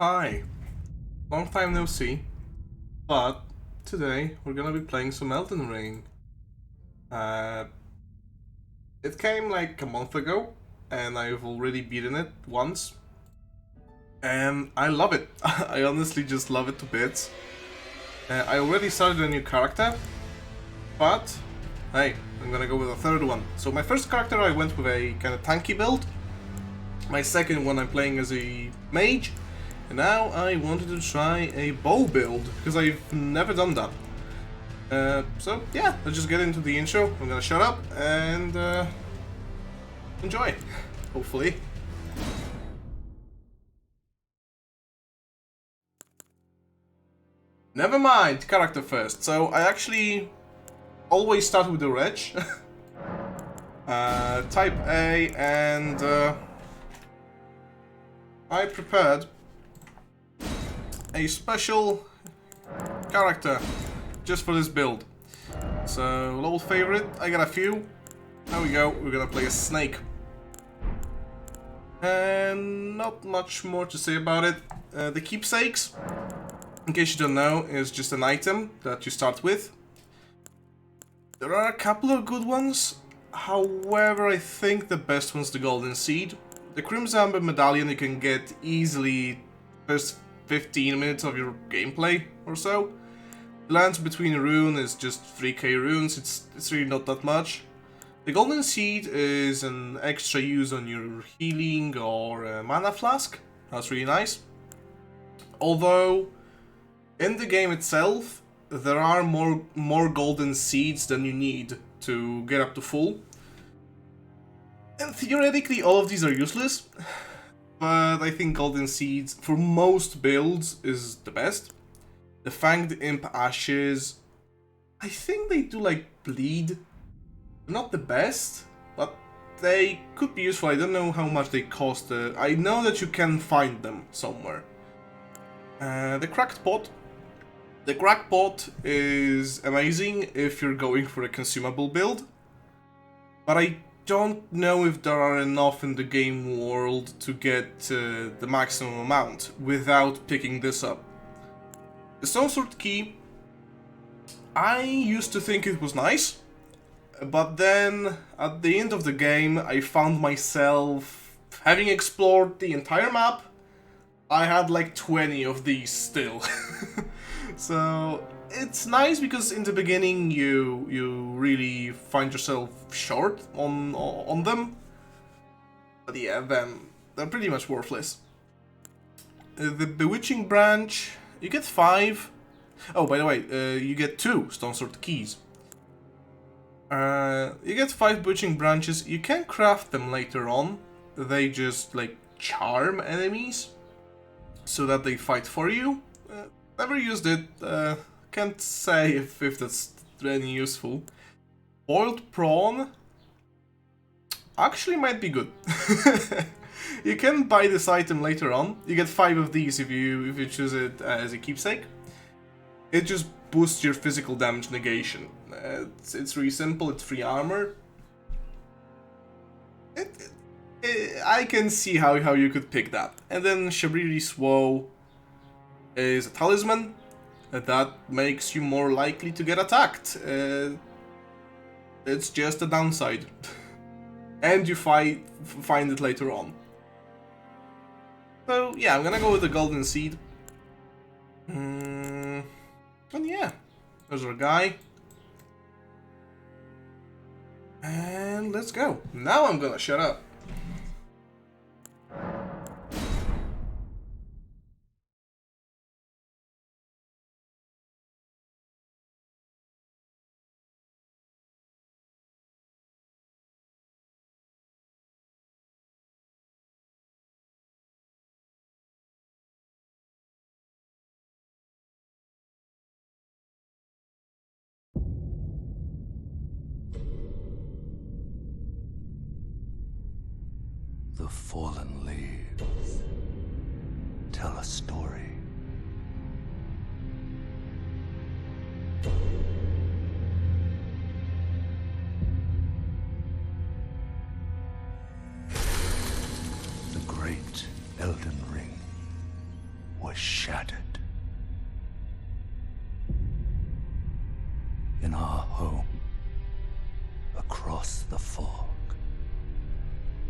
Hi, long time no see, but today we're gonna be playing some Elden Ring. Uh, it came like a month ago, and I've already beaten it once, and I love it. I honestly just love it to bits. I already started a new character, but hey, I'm gonna go with a third one. So my first character I went with a kind of tanky build. My second one I'm playing as a mage. And now I wanted to try a bow build, because I've never done that. So yeah, let's just get into the intro. I'm gonna shut up and enjoy, hopefully. Never mind, character first. So I actually always start with the reg. Type A, and I prepared a special character just for this build. So, old favorite, I got a few. There we go, we're gonna play a snake. And not much more to say about it. The keepsakes, in case you don't know, is just an item that you start with. There are a couple of good ones, however I think the best one's the golden seed. The Crimson Amber medallion you can get easily first 15 minutes of your gameplay or so. The lance between rune is just 3k runes, it's really not that much. The golden seed is an extra use on your healing or mana flask, that's really nice. Although, in the game itself, there are more golden seeds than you need to get up to full. And theoretically all of these are useless, but I think golden seeds for most builds is the best. The Fanged Imp Ashes, I think they do like bleed. Not the best, but they could be useful. I don't know how much they cost. I know that you can find them somewhere. The Cracked Pot. The Cracked Pot is amazing if you're going for a consumable build, but I don't know if there are enough in the game world to get the maximum amount without picking this up. The Stone Sword Key, I used to think it was nice, but then at the end of the game I found myself, having explored the entire map, I had like 20 of these still. So it's nice because in the beginning you really find yourself short on them, but yeah, then they're pretty much worthless. The Bewitching Branch, you get 5. Oh, by the way, you get 2 Stone Sword Keys. You get 5 Bewitching Branches. You can craft them later on. They just like charm enemies so that they fight for you. Never used it. Can't say if that's any useful. Boiled Prawn actually might be good. You can buy this item later on. You get 5 of these if you choose it as a keepsake. It just boosts your physical damage negation. It's really simple. It's free armor. I can see how you could pick that. And then Shabriri's Woe is a talisman that makes you more likely to get attacked. It's just a downside. And you find it later on. So yeah, I'm gonna go with the golden seed. And yeah, there's our guy. And let's go. Now I'm gonna shut up. The fallen leaves tell a story. The great Elden Ring. 「was shattered. In our home, across the fog,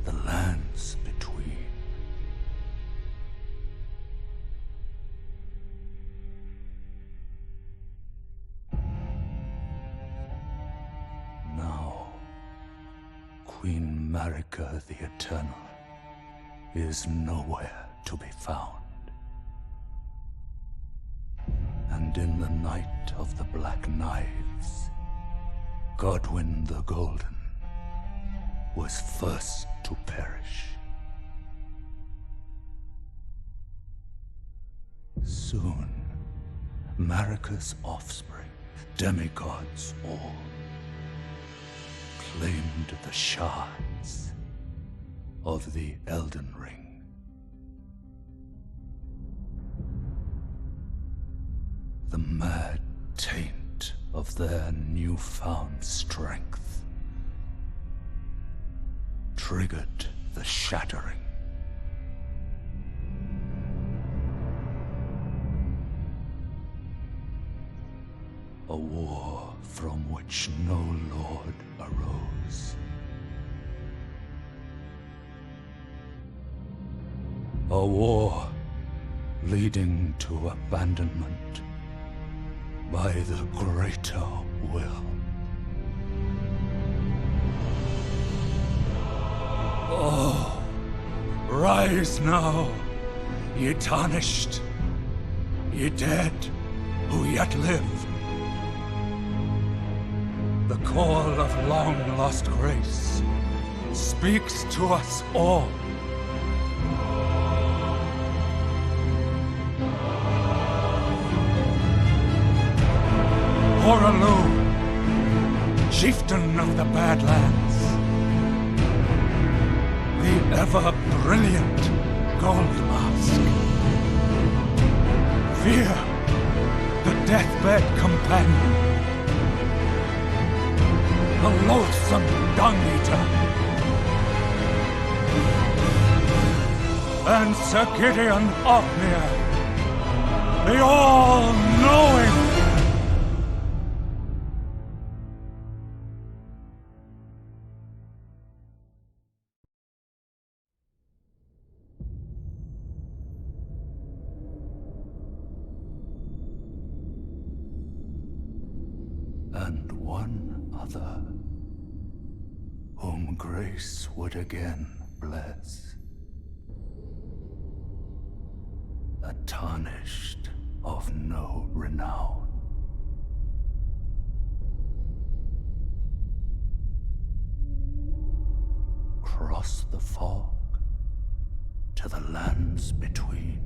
the lands between. Now, Queen Marika the Eternal is nowhere to be found. And in the night of the Black Knives, Godwyn the Golden was first to perish. Soon, Marika's offspring, demigods all, claimed the shards of the Elden Ring. The mad taint of their newfound strength triggered the shattering. A war from which no lord arose. A war leading to abandonment by the greater will. Oh, rise now, ye tarnished, ye dead who yet live. The call of long-lost grace speaks to us all. Horalu, chieftain of the Badlands, the ever-brilliant Gold Mask, Fear, the deathbed companion, the loathsome Dung-Eater, and Sir Gideon Ofnir, the all-knowing. And one other, whom grace would again bless. A tarnished of no renown. Cross the fog to the lands between.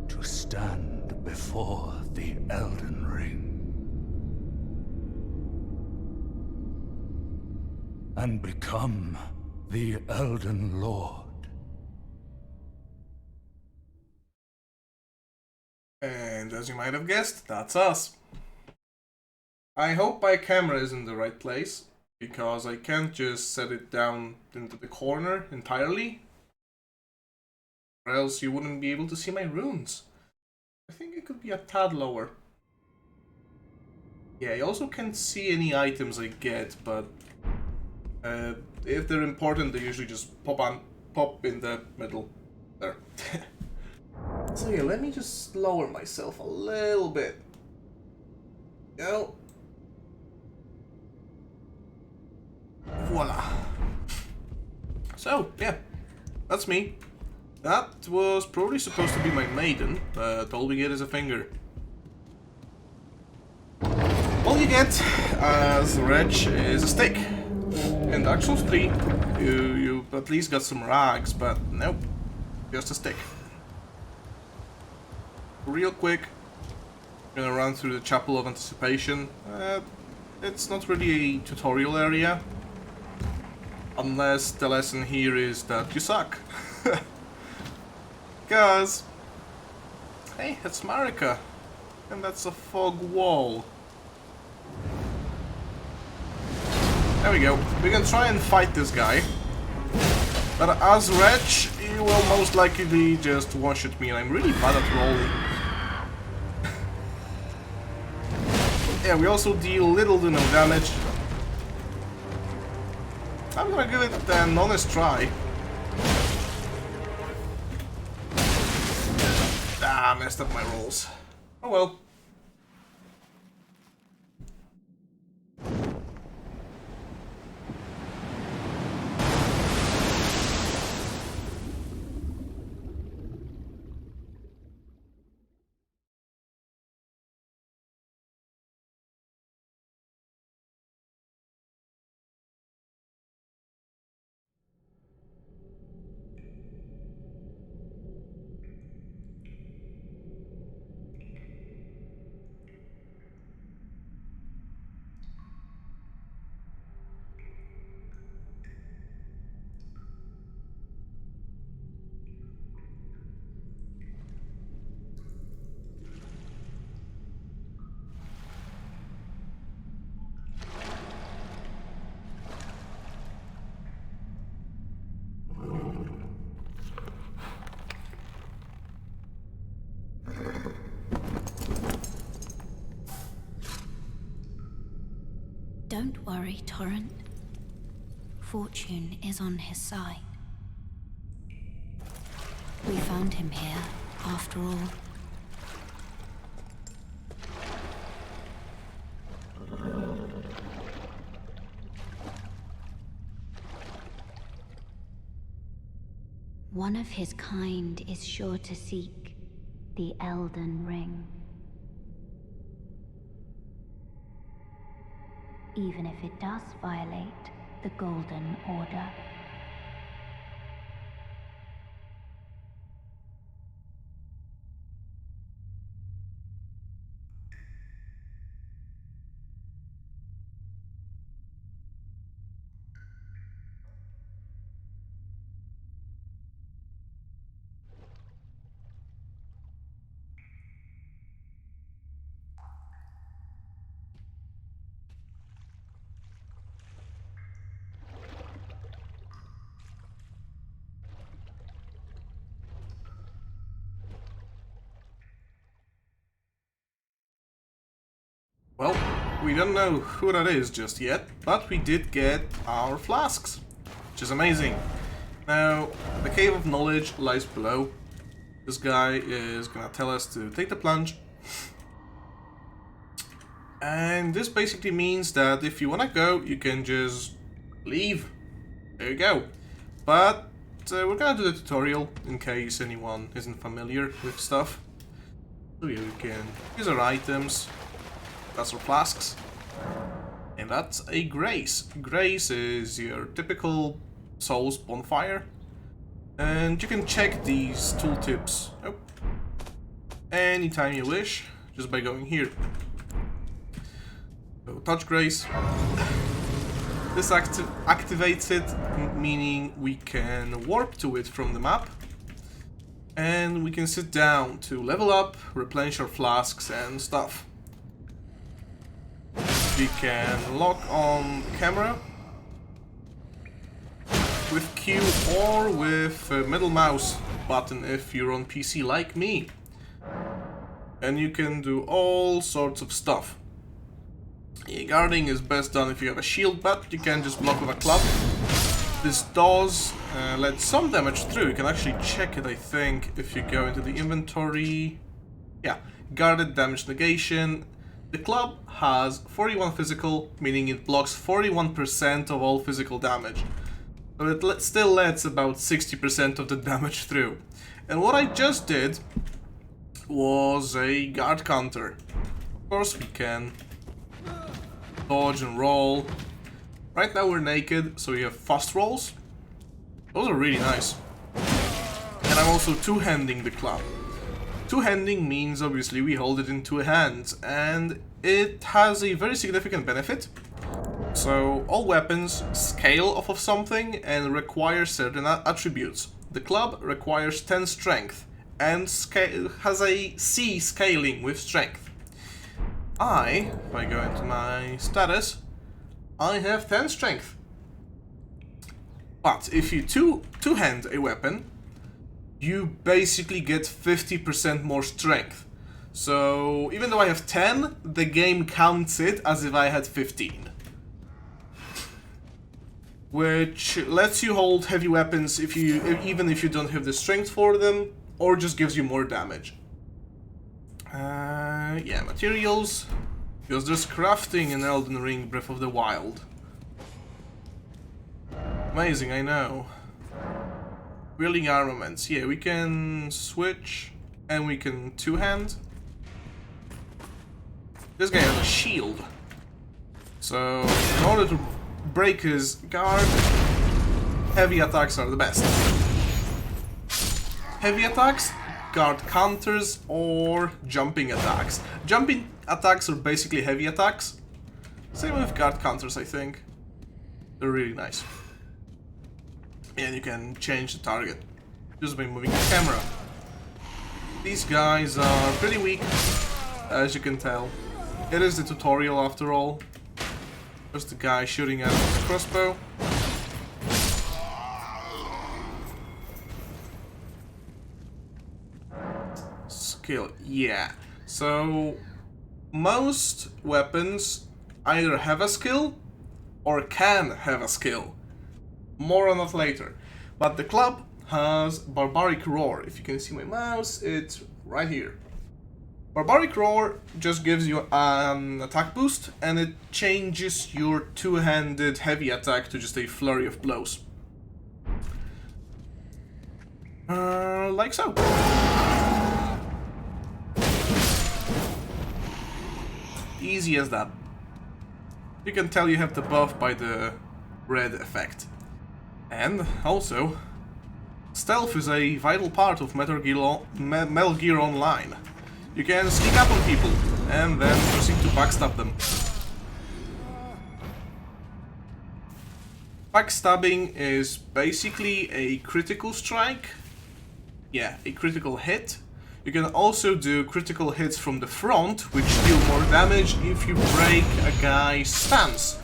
To stand before the Elden Ring and become the Elden Lord. And as you might have guessed, that's us. I hope my camera is in the right place, because I can't just set it down into the corner entirely, or else you wouldn't be able to see my runes. I think it could be a tad lower. Yeah, I also can't see any items I get, but if they're important, they usually just pop in the middle. There. So yeah, let me just lower myself a little bit. Go. Voila. So, yeah, that's me. That was probably supposed to be my maiden, but all we get is a finger. All you get as wretch is a stick. In Dark Souls 3, you at least got some rags, but nope, just a stick. Real quick, I'm gonna run through the Chapel of Anticipation. It's not really a tutorial area, unless the lesson here is that you suck. Because, hey, it's Marika, and that's a fog wall. There we go. We can try and fight this guy. But as Wretch, he will most likely just one-shot me, and I'm really bad at rolling. Yeah, we also deal little to no damage. I'm gonna give it an honest try. Ah, messed up my rolls. Oh well. Don't worry, Torrent. Fortune is on his side. We found him here, after all. One of his kind is sure to seek the Elden Ring. Even if it does violate the Golden Order. Well, we don't know who that is just yet, but we did get our flasks, which is amazing. Now, the Cave of Knowledge lies below. This guy is gonna tell us to take the plunge. And this basically means that if you wanna go, you can just leave. There you go. But we're gonna do the tutorial in case anyone isn't familiar with stuff. So you can use our items. That's our flasks. And that's a Grace. Grace is your typical Souls bonfire. And you can check these tooltips anytime you wish, just by going here. So touch Grace. This activates it, meaning we can warp to it from the map. And we can sit down to level up, replenish our flasks and stuff. We can lock on camera with Q or with middle mouse button if you're on PC like me. And you can do all sorts of stuff. Guarding is best done if you have a shield, but you can just block with a club. This does let some damage through. You can actually check it, I think, if you go into the inventory. Yeah, guarded damage negation. The club has 41 physical, meaning it blocks 41% of all physical damage. But it still lets about 60% of the damage through. And what I just did was a guard counter. Of course we can dodge and roll. Right now we're naked, so we have fast rolls. Those are really nice. And I'm also two-handing the club. Two-handing means obviously we hold it in two hands, and it has a very significant benefit. So all weapons scale off of something and require certain attributes. The club requires 10 strength and has a C scaling with strength. If I go into my status, I have 10 strength. But if you two-hand a weapon, you basically get 50% more strength. So even though I have 10, the game counts it as if I had 15. Which lets you hold heavy weapons even if you don't have the strength for them, or just gives you more damage. Yeah, materials. Because there's crafting in Elden Ring Breath of the Wild. Amazing, I know. Wielding armaments. Yeah, we can switch and we can two-hand. This guy has a shield. So, in order to break his guard, heavy attacks are the best. Heavy attacks, guard counters, or jumping attacks. Jumping attacks are basically heavy attacks. Same with guard counters, I think. They're really nice. And you can change the target just by moving the camera. These guys are pretty weak, as you can tell. It is the tutorial after all. Just the guy shooting at the crossbow. Skill, yeah. So, most weapons either have a skill or can have a skill. More on that later. But the club has Barbaric Roar. If you can see my mouse, it's right here. Barbaric Roar just gives you an attack boost, and it changes your two-handed heavy attack to just a flurry of blows. Like so. Easy as that. You can tell you have the buff by the red effect. And also, stealth is a vital part of Metal Gear Online. You can sneak up on people and then proceed to backstab them. Backstabbing is basically a critical strike. Yeah, a critical hit. You can also do critical hits from the front, which deal more damage if you break a guy's stance.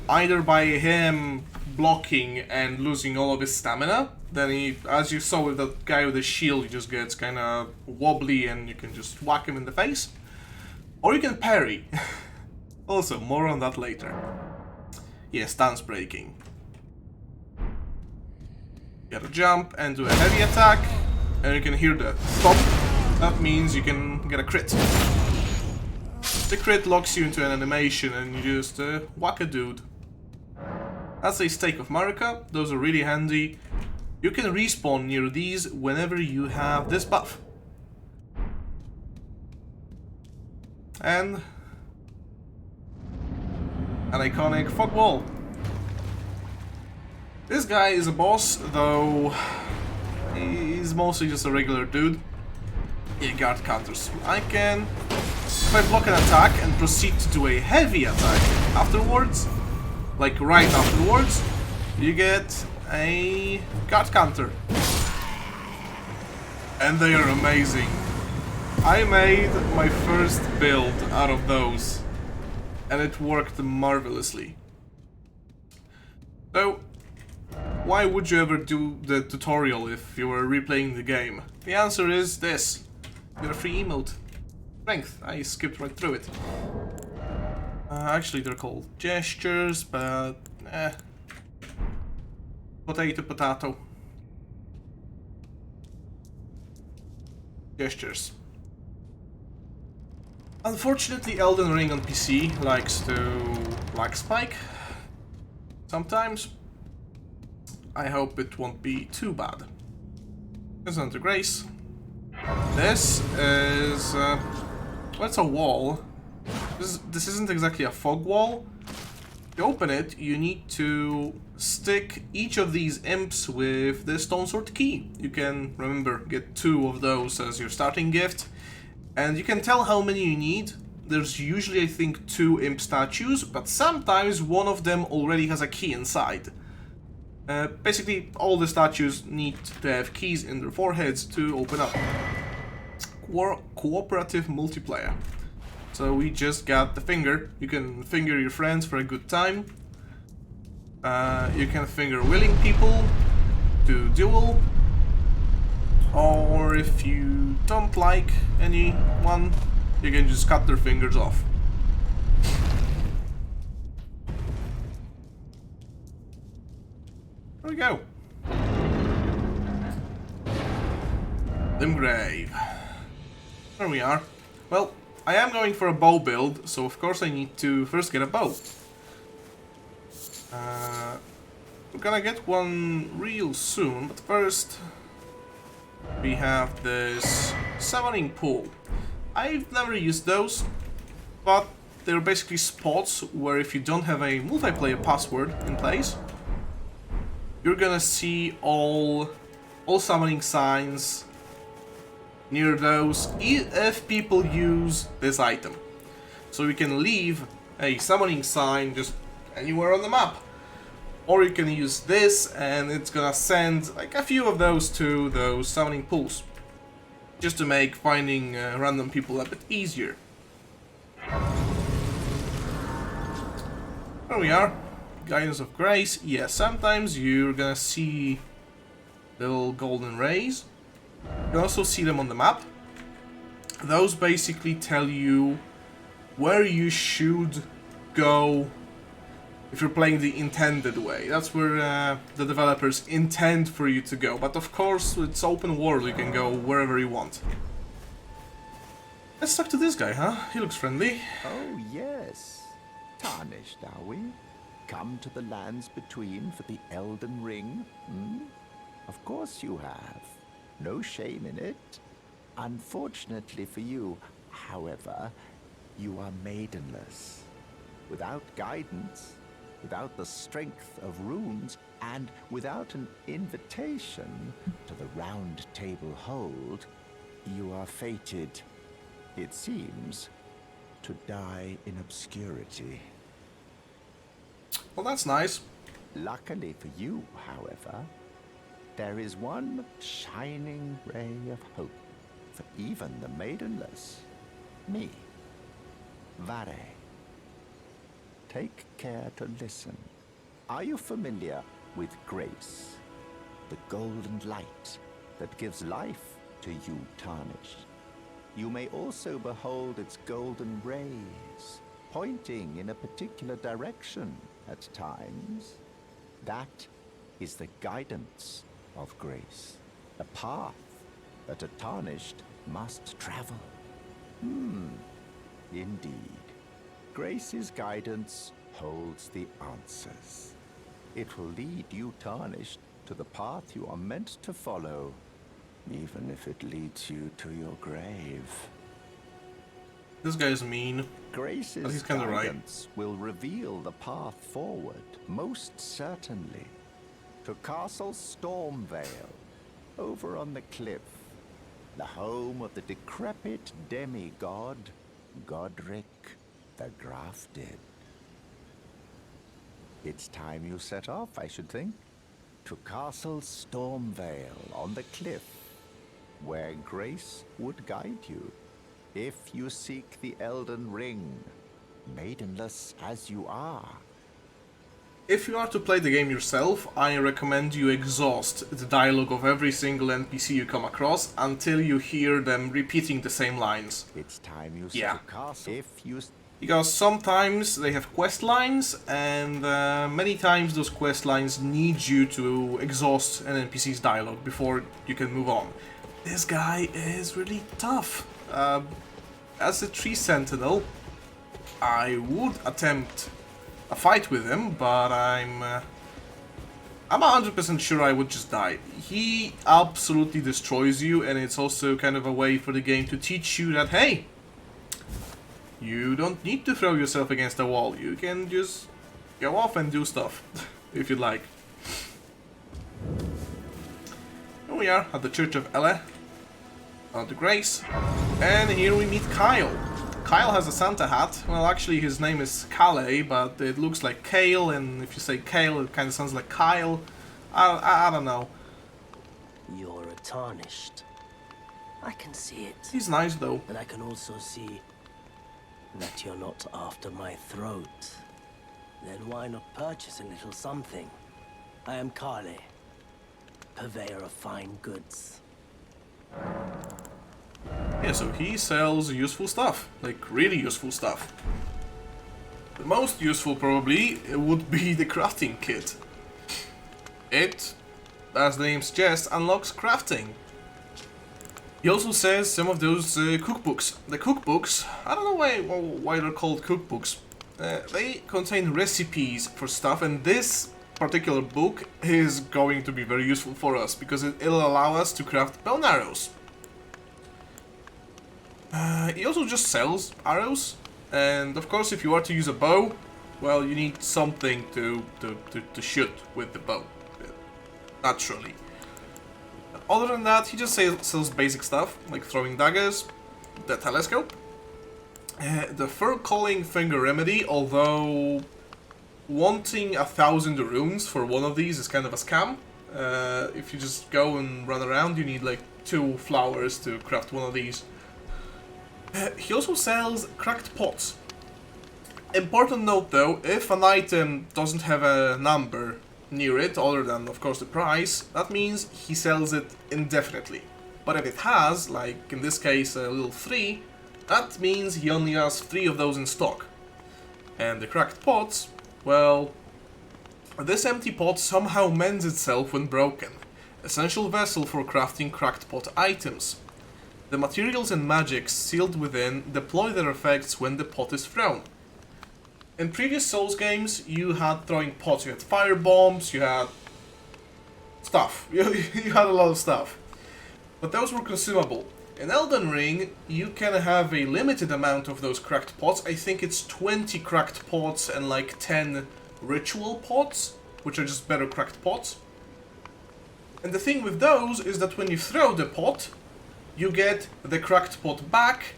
Either by him blocking and losing all of his stamina, then he, as you saw with that guy with the shield, he just gets kinda wobbly and you can just whack him in the face. Or you can parry. Also, more on that later. Yeah, stance breaking. You gotta jump and do a heavy attack, and you can hear the thump. That means you can get a crit. The crit locks you into an animation and you just whack a dude. That's a Stake of Marika. Those are really handy. You can respawn near these whenever you have this buff. And an iconic fog wall. This guy is a boss, though he's mostly just a regular dude. Yeah, guard counters. I can, if I block an attack and proceed to do a heavy attack afterwards, like right afterwards, you get a guard counter. And they are amazing. I made my first build out of those, and it worked marvelously. So, why would you ever do the tutorial if you were replaying the game? The answer is this. Get a free emote. Strength. I skipped right through it. Actually, they're called gestures, but potato, potato. Gestures. Unfortunately, Elden Ring on PC likes to lag spike sometimes. I hope it won't be too bad. There's another grace. This is well, it's a wall. This isn't exactly a fog wall. To open it, you need to stick each of these imps with the stone sword key. You can, remember, get 2 of those as your starting gift. And you can tell how many you need. There's usually, I think, 2 imp statues, but sometimes one of them already has a key inside. Basically, all the statues need to have keys in their foreheads to open up. Cooperative multiplayer. So we just got the finger. You can finger your friends for a good time. You can finger willing people to duel, or if you don't like anyone, you can just cut their fingers off. There we go. Limgrave. There we are. Well, I am going for a bow build, so of course I need to first get a bow. We're gonna get one real soon, but first we have this summoning pool. I've never used those, but they're basically spots where if you don't have a multiplayer password in place, you're gonna see all summoning signs near those if people use this item. So you can leave a summoning sign just anywhere on the map. Or you can use this and it's gonna send like a few of those to those summoning pools. Just to make finding random people a bit easier. There we are. Guidance of Grace. Yeah, sometimes you're gonna see little golden rays. You can also see them on the map. Those basically tell you where you should go if you're playing the intended way. That's where the developers intend for you to go. But of course, it's open world, you can go wherever you want. Let's talk to this guy, huh? He looks friendly. Oh, yes. Tarnished, are we? Come to the lands between for the Elden Ring? Of course you have. No shame in it. Unfortunately for you, however, you are maidenless. Without guidance, without the strength of runes, and without an invitation to the Round Table Hold, you are fated, it seems, to die in obscurity. Well, that's nice. Luckily for you, however, there is one shining ray of hope for even the maidenless. Me. Vare. Take care to listen. Are you familiar with grace? The golden light that gives life to you tarnished. You may also behold its golden rays, pointing in a particular direction at times. That is the guidance of grace, a path that a tarnished must travel. Indeed. Grace's guidance holds the answers. It will lead you tarnished to the path you are meant to follow, even if it leads you to your grave. This guy's mean. Grace's he's kinda right. guidance will reveal the path forward, most certainly. To Castle Stormvale, over on the cliff, the home of the decrepit demigod, Godric the Grafted. It's time you set off, I should think, to Castle Stormvale on the cliff, where Grace would guide you, if you seek the Elden Ring, maidenless as you are. If you are to play the game yourself, I recommend you exhaust the dialogue of every single NPC you come across until you hear them repeating the same lines. It's time you Yeah. set a castle. If you Because sometimes they have quest lines, and many times those quest lines need you to exhaust an NPC's dialogue before you can move on. This guy is really tough. As a tree sentinel, I would attempt a fight with him, but I'm 100% sure I would just die. He absolutely destroys you, and it's also kind of a way for the game to teach you that, hey, you don't need to throw yourself against a wall. You can just go off and do stuff, if you'd like. Here we are at the Church of Ele, on the Grace, and here we meet Kyle. Kyle has a Santa hat. Well, actually his name is Kale, but it looks like Kale, and if you say Kale, it kind of sounds like Kyle. I don't know. You're a tarnished. I can see it. He's nice though. And I can also see that you're not after my throat. Then why not purchase a little something? I am Kale, purveyor of fine goods. Yeah, so he sells useful stuff, like really useful stuff. The most useful probably would be the crafting kit. It, as the name suggests, unlocks crafting. He also says some of those cookbooks. The cookbooks, I don't know why they're called cookbooks. They contain recipes for stuff, and this particular book is going to be very useful for us because it'll allow us to craft bow and arrows. He also just sells arrows, and of course if you are to use a bow, well, you need something to shoot with the bow, naturally. Other than that, he just sells basic stuff, like throwing daggers, the telescope, the fur-calling finger remedy, although wanting 1,000 runes for one of these is kind of a scam. If you just go and run around, you need like 2 flowers to craft one of these. He also sells cracked pots. Important note though, if an item doesn't have a number near it, other than of course the price, that means he sells it indefinitely. But if it has, like in this case a little 3, that means he only has 3 of those in stock. And the cracked pots, well, this empty pot somehow mends itself when broken. Essential vessel for crafting cracked pot items. The materials and magics sealed within deploy their effects when the pot is thrown. In previous Souls games, you had throwing pots, you had fire bombs, you had stuff, you had a lot of stuff. But those were consumable. In Elden Ring, you can have a limited amount of those cracked pots. I think it's 20 cracked pots and like 10 ritual pots, which are just better cracked pots. And the thing with those is that when you throw the pot, you get the cracked pot back,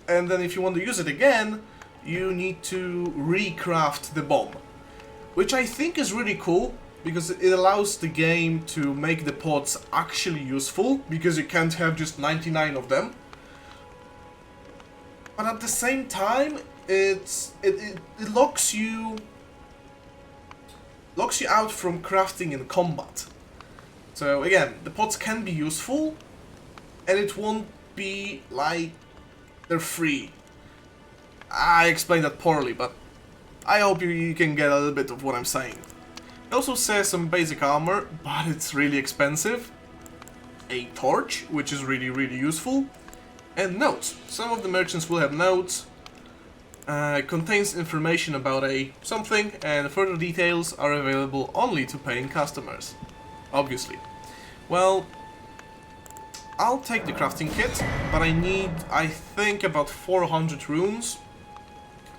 and then if you want to use it again, you need to recraft the bomb. Which I think is really cool, because it allows the game to make the pots actually useful, because you can't have just 99 of them. But at the same time, it locks you out from crafting in combat. So again, the pots can be useful, and it won't be like they're free. I explained that poorly, but I hope you can get a little bit of what I'm saying. It also says some basic armor, but it's really expensive. A torch, which is really useful. And notes. Some of the merchants will have notes. It contains information about a something, and further details are available only to paying customers. Obviously. Well, I'll take the crafting kit, but I need, I think, about 400 runes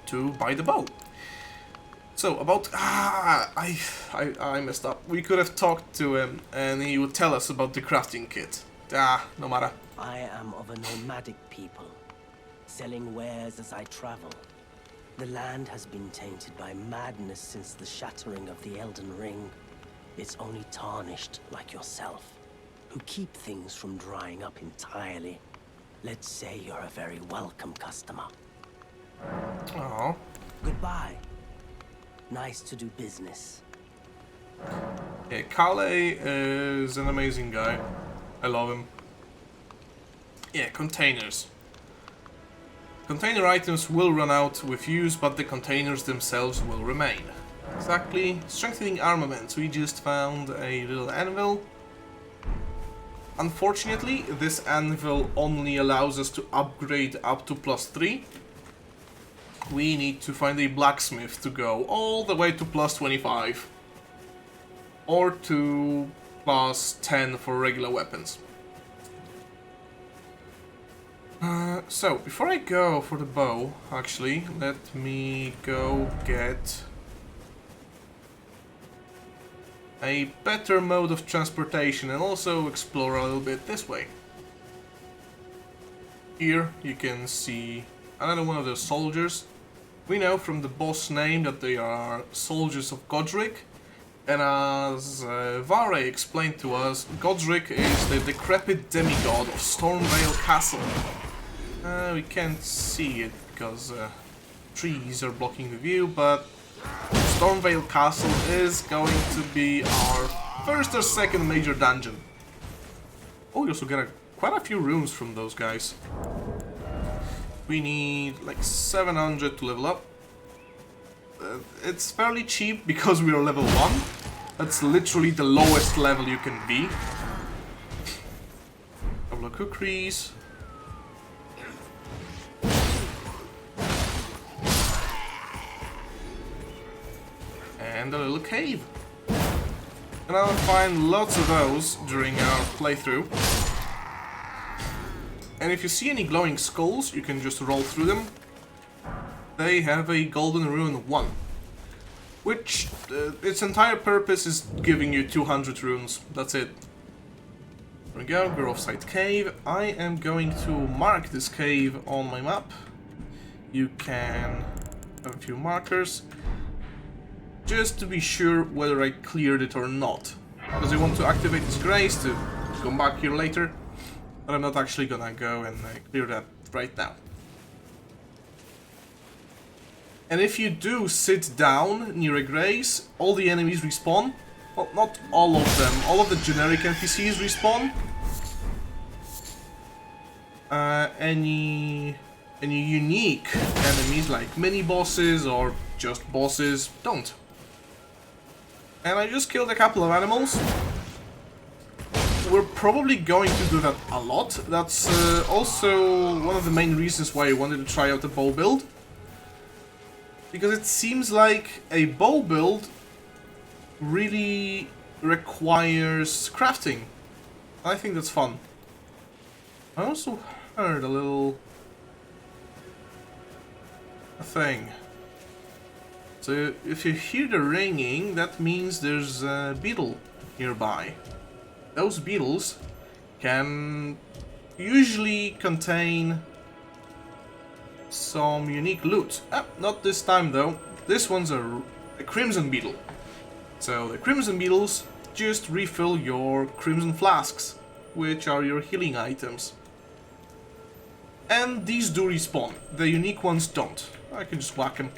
to buy the bow. So, about... I messed up. We could have talked to him, and he would tell us about the crafting kit. No matter. I am of a nomadic people, selling wares as I travel. The land has been tainted by madness since the shattering of the Elden Ring. It's only tarnished like yourself, who keep things from drying up entirely. Let's say you're a very welcome customer. Aww. Goodbye. Nice to do business. Yeah, Kale is an amazing guy. I love him. Yeah, containers. Container items will run out with use, but the containers themselves will remain. Exactly. Strengthening armaments. We just found a little anvil. Unfortunately, this anvil only allows us to upgrade up to +3. We need to find a blacksmith to go all the way to +25. Or to +10 for regular weapons. So, before I go for the bow, actually, let me go get a better mode of transportation and also explore a little bit this way. Here you can see another one of those soldiers. We know from the boss name that they are soldiers of Godric, and as Vare explained to us, Godric is the decrepit demigod of Stormvale Castle. We can't see it because trees are blocking the view, but Stormvale Castle is going to be our first or second major dungeon. Oh, we also get quite a few rooms from those guys. We need like 700 to level up. It's fairly cheap because we are level 1. That's literally the lowest level you can be. Couple of kukris. And a little cave. And I'll find lots of those during our playthrough. And if you see any glowing skulls, you can just roll through them. They have a golden rune 1. Which, its entire purpose is giving you 200 runes. That's it. There we go, we're offside cave. I am going to mark this cave on my map. You can have a few markers. Just to be sure whether I cleared it or not. Because I want to activate this grace to come back here later. But I'm not actually gonna go and clear that right now. And if you do sit down near a grace, all the enemies respawn. Well, not all of them. All of the generic NPCs respawn. Any unique enemies like mini bosses or just bosses don't. And I just killed a couple of animals. We're probably going to do that a lot. That's also one of the main reasons why I wanted to try out the bow build. Because it seems like a bow build really requires crafting. I think that's fun. I also heard a thing. So if you hear the ringing, that means there's a beetle nearby. Those beetles can usually contain some unique loot. Not this time though. This one's a crimson beetle. So the crimson beetles just refill your crimson flasks, which are your healing items. And these do respawn. The unique ones don't. I can just whack him.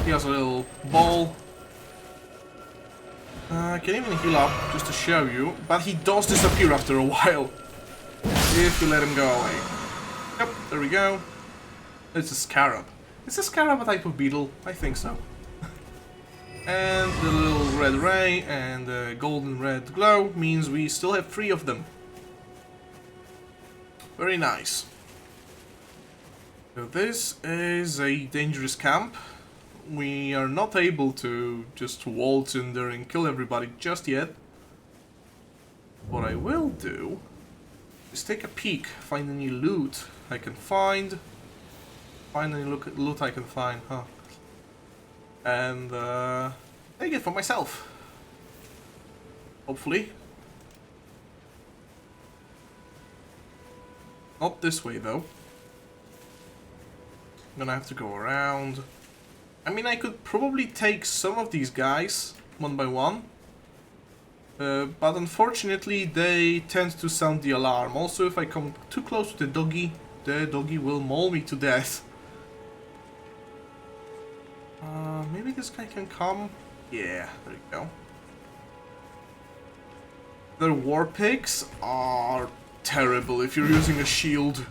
He has a little ball. I can even heal up just to show you, but he does disappear after a while. If you let him go away. Yep, there we go. It's a scarab. Is a scarab a type of beetle? I think so. And the little red ray and the golden red glow means we still have 3 of them. Very nice. So this is a dangerous camp. We are not able to just waltz in there and kill everybody just yet. What I will do is take a peek, find any loot I can find. Find any loot I can find, huh? And take it for myself. Hopefully. Not this way though. I'm gonna have to go around. I mean, I could probably take some of these guys one by one. But unfortunately they tend to sound the alarm. Also, if I come too close to the doggy will maul me to death. Maybe this guy can come? Yeah, there you go. Their war pigs are terrible if you're using a shield.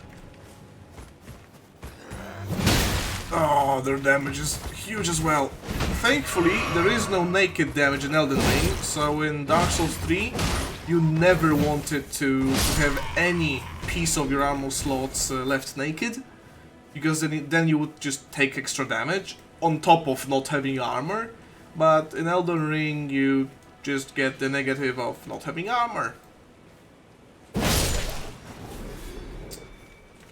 Oh, their damage is huge as well. Thankfully, there is no naked damage in Elden Ring, so in Dark Souls 3, you never wanted to have any piece of your armor slots left naked, because then you would just take extra damage, on top of not having armor, but in Elden Ring you just get the negative of not having armor.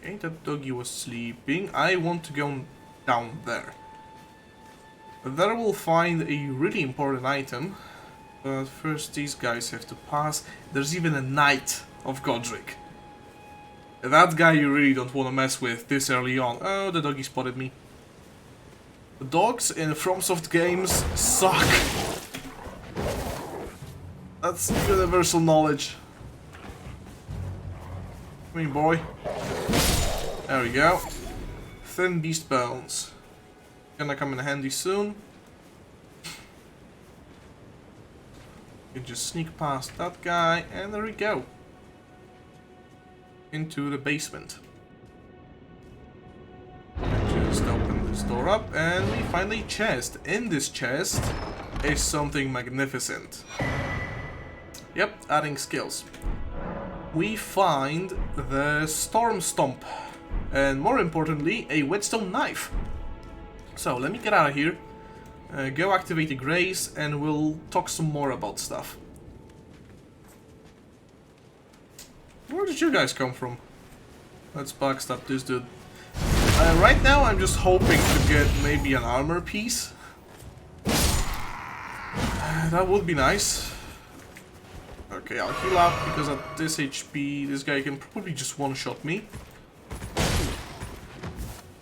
Okay, that doggy was sleeping. I want to go down there. There we'll find a really important item, but first these guys have to pass. There's even a Knight of Godric. That guy you really don't want to mess with this early on. Oh, the doggy spotted me. The dogs in FromSoft games suck. That's universal knowledge. Come here, boy. There we go. Thin beast bones. Gonna come in handy soon. You just sneak past that guy, and there we go. Into the basement. Just open this door up, and we find a chest. In this chest is something magnificent. Yep, adding skills. We find the Storm Stomp, and more importantly, a whetstone knife. So let me get out of here, go activate the Grace, and we'll talk some more about stuff. Where did you guys come from? Let's backstab this dude. Right now I'm just hoping to get maybe an armor piece. That would be nice. Okay, I'll heal up because at this HP this guy can probably just one-shot me.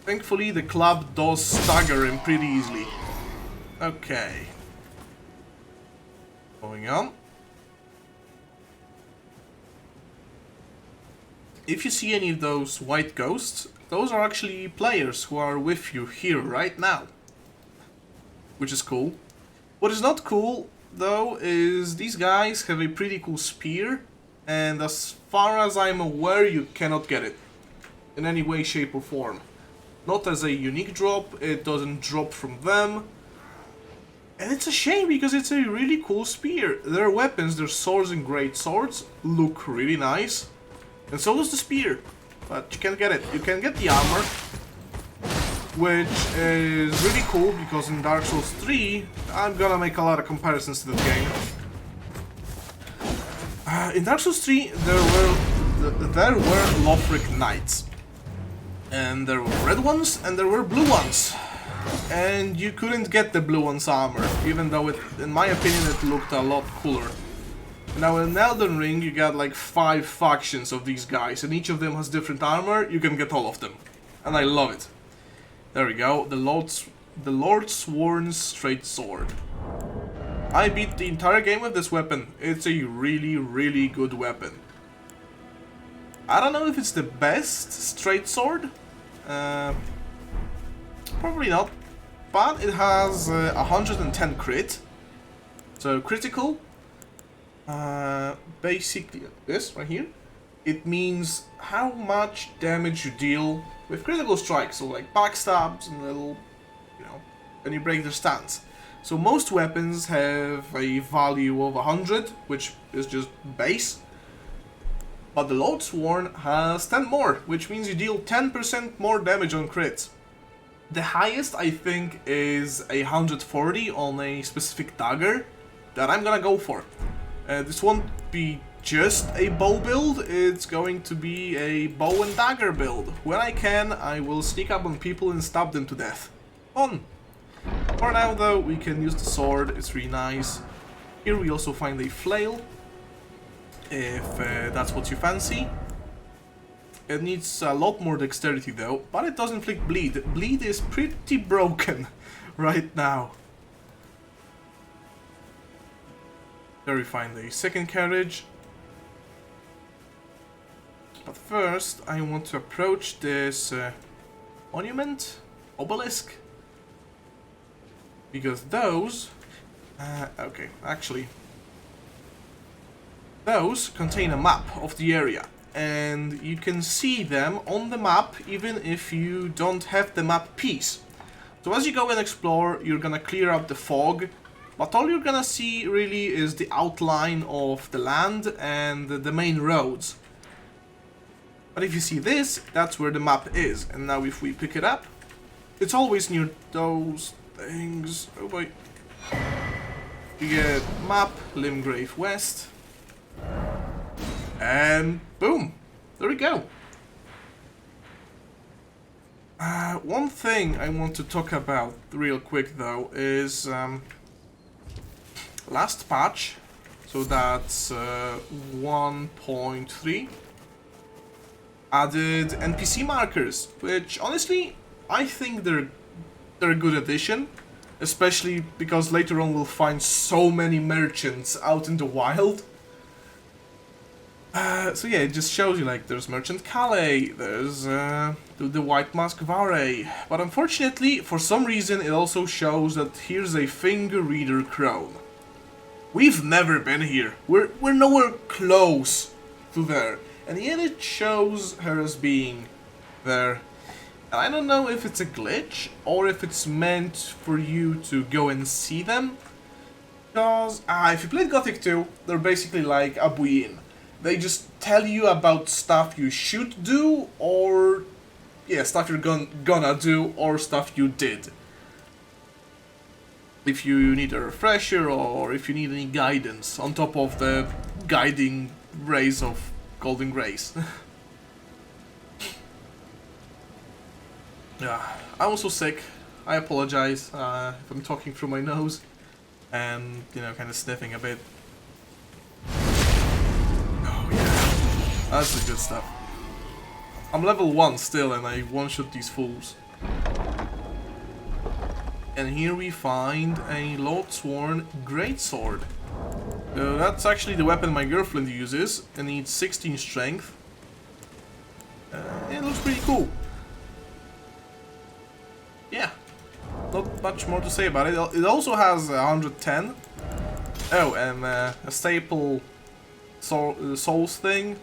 Thankfully the club does stagger him pretty easily. Okay. Going on. If you see any of those white ghosts, those are actually players who are with you here right now. Which is cool. What is not cool, though, is these guys have a pretty cool spear, and as far as I'm aware, you cannot get it in any way, shape or form. Not as a unique drop, it doesn't drop from them. And it's a shame because it's a really cool spear. Their weapons, their swords and great swords, look really nice. And so does the spear. But you can't get it. You can get the armor, which is really cool because in Dark Souls 3, I'm gonna make a lot of comparisons to the game. In Dark Souls 3, there were Lothric Knights. And there were red ones, and there were blue ones. And you couldn't get the blue one's armor, even though in my opinion, it looked a lot cooler. Now in Elden Ring, you got like 5 factions of these guys, and each of them has different armor. You can get all of them. And I love it. There we go, the Lord Sworn's Straight Sword. I beat the entire game with this weapon. It's a really, really good weapon. I don't know if it's the best straight sword. Probably not. But it has 110 crit. So critical. Basically, this right here. It means how much damage you deal with critical strikes. So like backstabs and little, you know, when you break their stance. So most weapons have a value of 100, which is just base. But the Lord Sworn has 10 more, which means you deal 10% more damage on crits. The highest, I think, is 140 on a specific dagger that I'm gonna go for. This won't be just a bow build, it's going to be a bow and dagger build. When I can, I will sneak up on people and stab them to death. Fun! For now, though, we can use the sword, it's really nice. Here we also find a flail, if that's what you fancy. It needs a lot more dexterity though, but it does inflict bleed. Bleed is pretty broken right now. There we find the second carriage. But first I want to approach this monument, obelisk. Because those... okay, actually... those contain a map of the area. And you can see them on the map even if you don't have the map piece. So as you go and explore, you're gonna clear up the fog, but all you're gonna see really is the outline of the land and the main roads. But if you see this, that's where the map is. And now if we pick it up, it's always near those things. Oh boy. You get map, Limgrave West. And boom, there we go. One thing I want to talk about real quick though is last patch, so that's 1.3, added Npc Markers, which honestly I think they're a good addition, especially because later on we'll find so many merchants out in the wild. So yeah, it just shows you like there's Merchant Calais, there's the White Mask Vare, but unfortunately, for some reason, it also shows that here's a Finger Reader Crone. We've never been here. We're nowhere close to there, and yet it shows her as being there. And I don't know if it's a glitch or if it's meant for you to go and see them. Because if you played Gothic 2, they're basically like a Buyin. They just tell you about stuff you should do, or yeah, stuff you're gonna do, or stuff you did. If you need a refresher, or if you need any guidance, on top of the guiding rays of Golden Grace. Yeah, I'm also sick. I apologize if I'm talking through my nose and, you know, kind of sniffing a bit. Oh yeah, that's the good stuff. I'm level 1 still and I one-shot these fools. And here we find a Lordsworn Greatsword. So that's actually the weapon my girlfriend uses. It needs 16 strength. It looks pretty cool. Yeah, not much more to say about it. It also has 110. Oh, and a staple souls thing,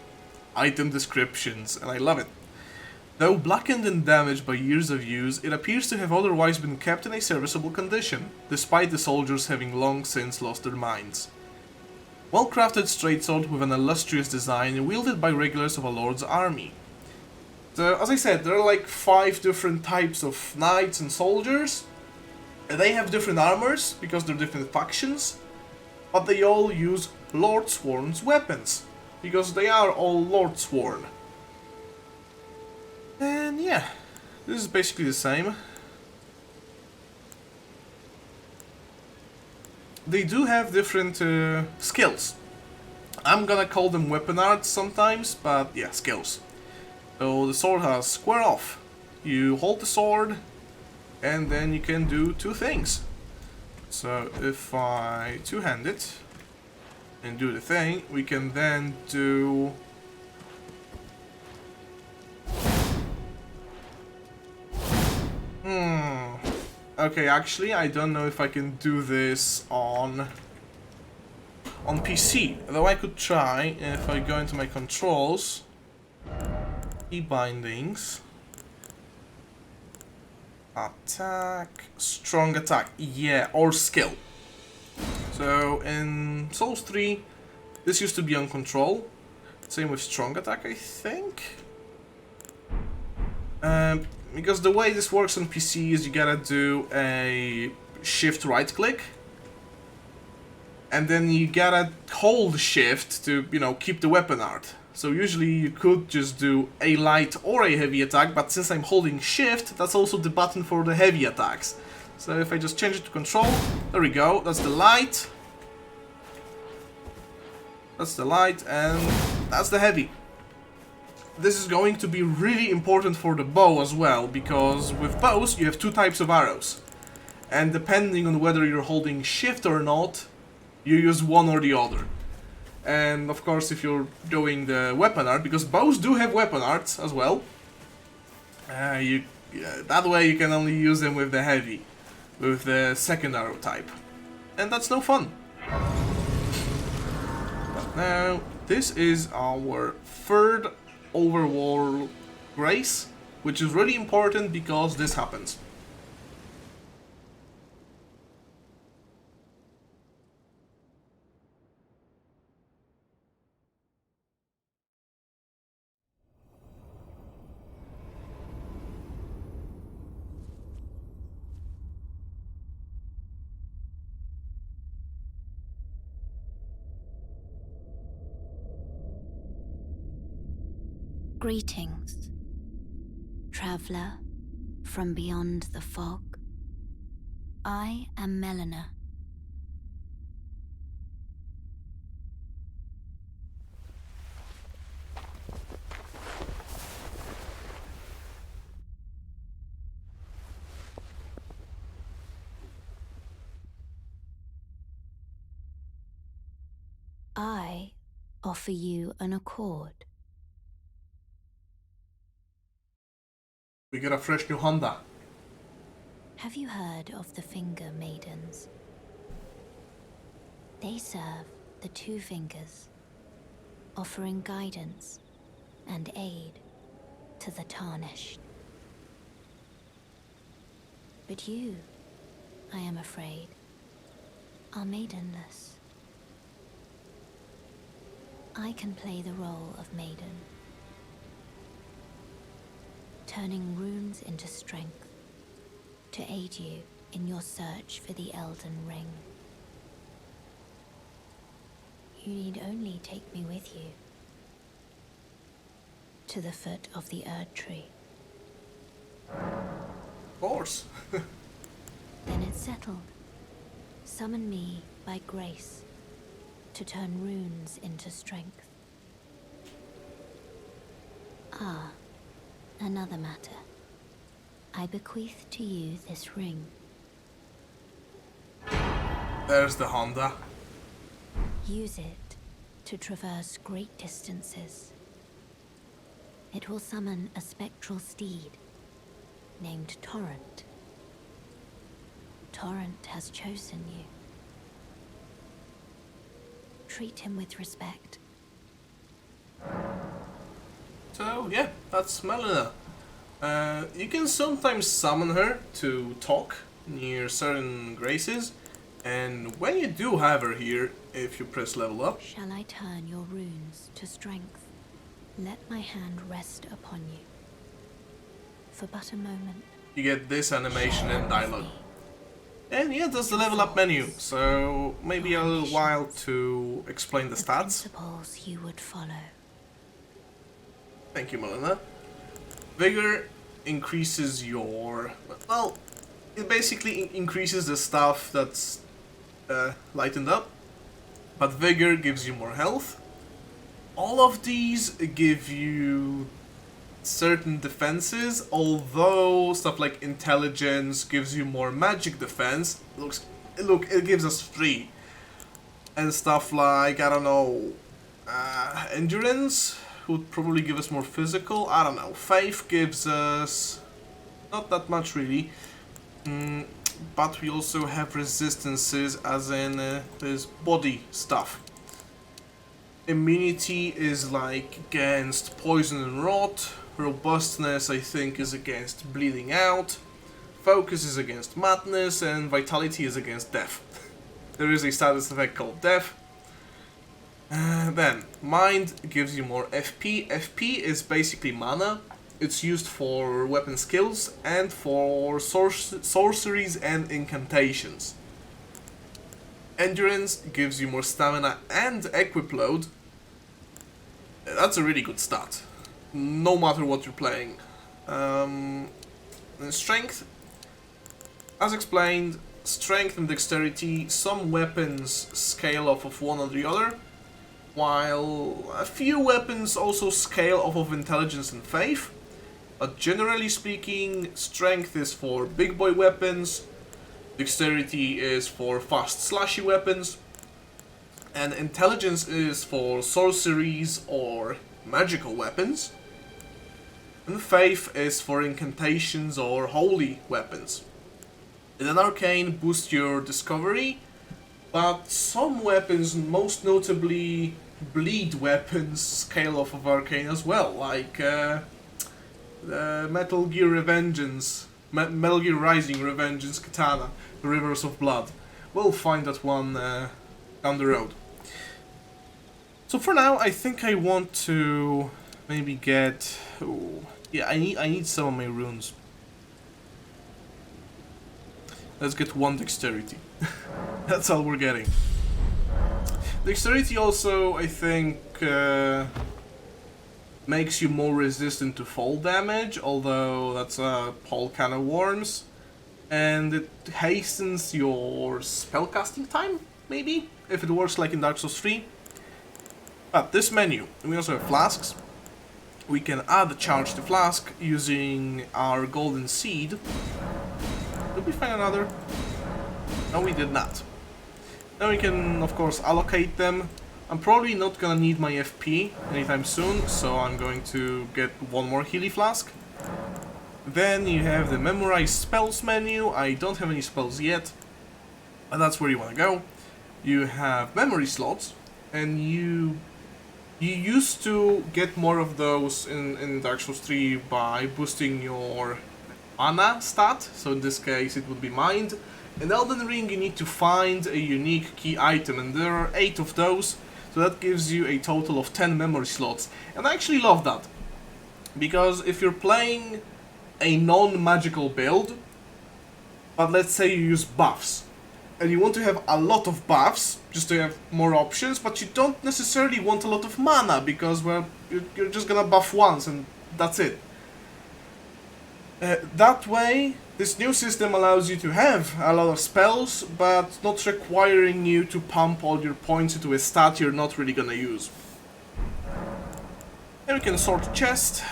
item descriptions, and I love it. Though blackened and damaged by years of use, it appears to have otherwise been kept in a serviceable condition, despite the soldiers having long since lost their minds. Well-crafted straight sword with an illustrious design wielded by regulars of a lord's army. So, as I said, there are like 5 different types of knights and soldiers. They have different armors, because they're different factions, but they all use Lordsworn's weapons, because they are all Lordsworn. And yeah, this is basically the same. They do have different skills. I'm gonna call them weapon arts sometimes, but yeah, skills. So the sword has square off. You hold the sword, and then you can do 2 things. So if I two-hand it and do the thing, we can then do... Okay, actually, I don't know if I can do this on PC. Though I could try if I go into my controls, key bindings, attack, strong attack, yeah, or skill. So in Souls 3, this used to be on control. Same with strong attack, I think. Because the way this works on PC is you gotta do a shift right click, and then you gotta hold shift to, you know, keep the weapon art. So usually you could just do a light or a heavy attack, but since I'm holding shift, that's also the button for the heavy attacks. So if I just change it to control, there we go, that's the light. That's the light, and that's the heavy. This is going to be really important for the bow as well, because with bows you have 2 types of arrows. And depending on whether you're holding shift or not, you use one or the other. And of course if you're doing the weapon art, because bows do have weapon arts as well, that way you can only use them with the heavy, with the second arrow type. And that's no fun. But now, this is our 3rd overworld grace, which is really important because this happens. Greetings, traveler from beyond the fog. I am Melina. I offer you an accord. We get a fresh new Honda. Have you heard of the Finger Maidens? They serve the Two Fingers, offering guidance and aid to the Tarnished. But you, I am afraid, are maidenless. I can play the role of maiden, turning runes into strength to aid you in your search for the Elden Ring. You need only take me with you to the foot of the Erd Tree. Of course. Then it's settled. Summon me by grace to turn runes into strength. Ah, another matter. I bequeath to you this ring. There's the Honda. Use it to traverse great distances. It will summon a spectral steed named Torrent. Torrent has chosen you. Treat him with respect. So yeah, that's Melina. You can sometimes summon her to talk near certain graces, and when you do have her here, if you press level up... Shall I turn your runes to strength? Let my hand rest upon you. For but a moment. You get this animation and dialogue. And yeah, there's the level up menu, so maybe a little while to explain the stats. Principles you would follow. Thank you, Melina. Vigor increases your... well, it basically increases the stuff that's lightened up, but Vigor gives you more health. All of these give you certain defenses, although stuff like Intelligence gives you more magic defense. Look, it gives us 3. And stuff like, I don't know, Endurance would probably give us more physical. I don't know. Faith gives us not that much really. But we also have resistances, as in this body stuff. Immunity is like against poison and rot. Robustness, I think, is against bleeding out. Focus is against madness, and vitality is against death. There is a status effect called death. Then, mind gives you more FP. FP is basically mana. It's used for weapon skills and for sorceries and incantations. Endurance gives you more stamina and equip load. That's a really good stat, no matter what you're playing. And strength, as explained, strength and dexterity, some weapons scale off of one or the other, while a few weapons also scale off of intelligence and faith. But generally speaking, strength is for big boy weapons, dexterity is for fast slashy weapons, and intelligence is for sorceries or magical weapons, and faith is for incantations or holy weapons. In an arcane, boost your discovery, but some weapons, most notably bleed weapons, scale off of arcane as well, like Metal Gear Revengeance, Metal Gear Rising Revengeance Katana, the Rivers of Blood. We'll find that one down the road. So for now, I think I want to maybe get... oh, yeah, I need some of my runes. Let's get 1 dexterity. That's all we're getting. Dexterity also, I think, makes you more resistant to fall damage, although that's a whole can of worms. And it hastens your spellcasting time, maybe, if it works like in Dark Souls 3. But this menu, we also have flasks. We can add a charge to flask using our golden seed. Did we find another? No, we did not. Then we can, of course, allocate them. I'm probably not gonna need my FP anytime soon, so I'm going to get one more Healy Flask. Then you have the Memorize Spells menu. I don't have any spells yet, but that's where you want to go. You have memory slots, and you used to get more of those in Dark Souls 3 by boosting your mana stat, so in this case it would be Mind. In Elden Ring you need to find a unique key item, and there are 8 of those, so that gives you a total of 10 memory slots. And I actually love that, because if you're playing a non-magical build, but let's say you use buffs, and you want to have a lot of buffs, just to have more options, but you don't necessarily want a lot of mana, because, well, you're just gonna buff once, and that's it. That way, this new system allows you to have a lot of spells, but not requiring you to pump all your points into a stat you're not really gonna use. And we can sort chest,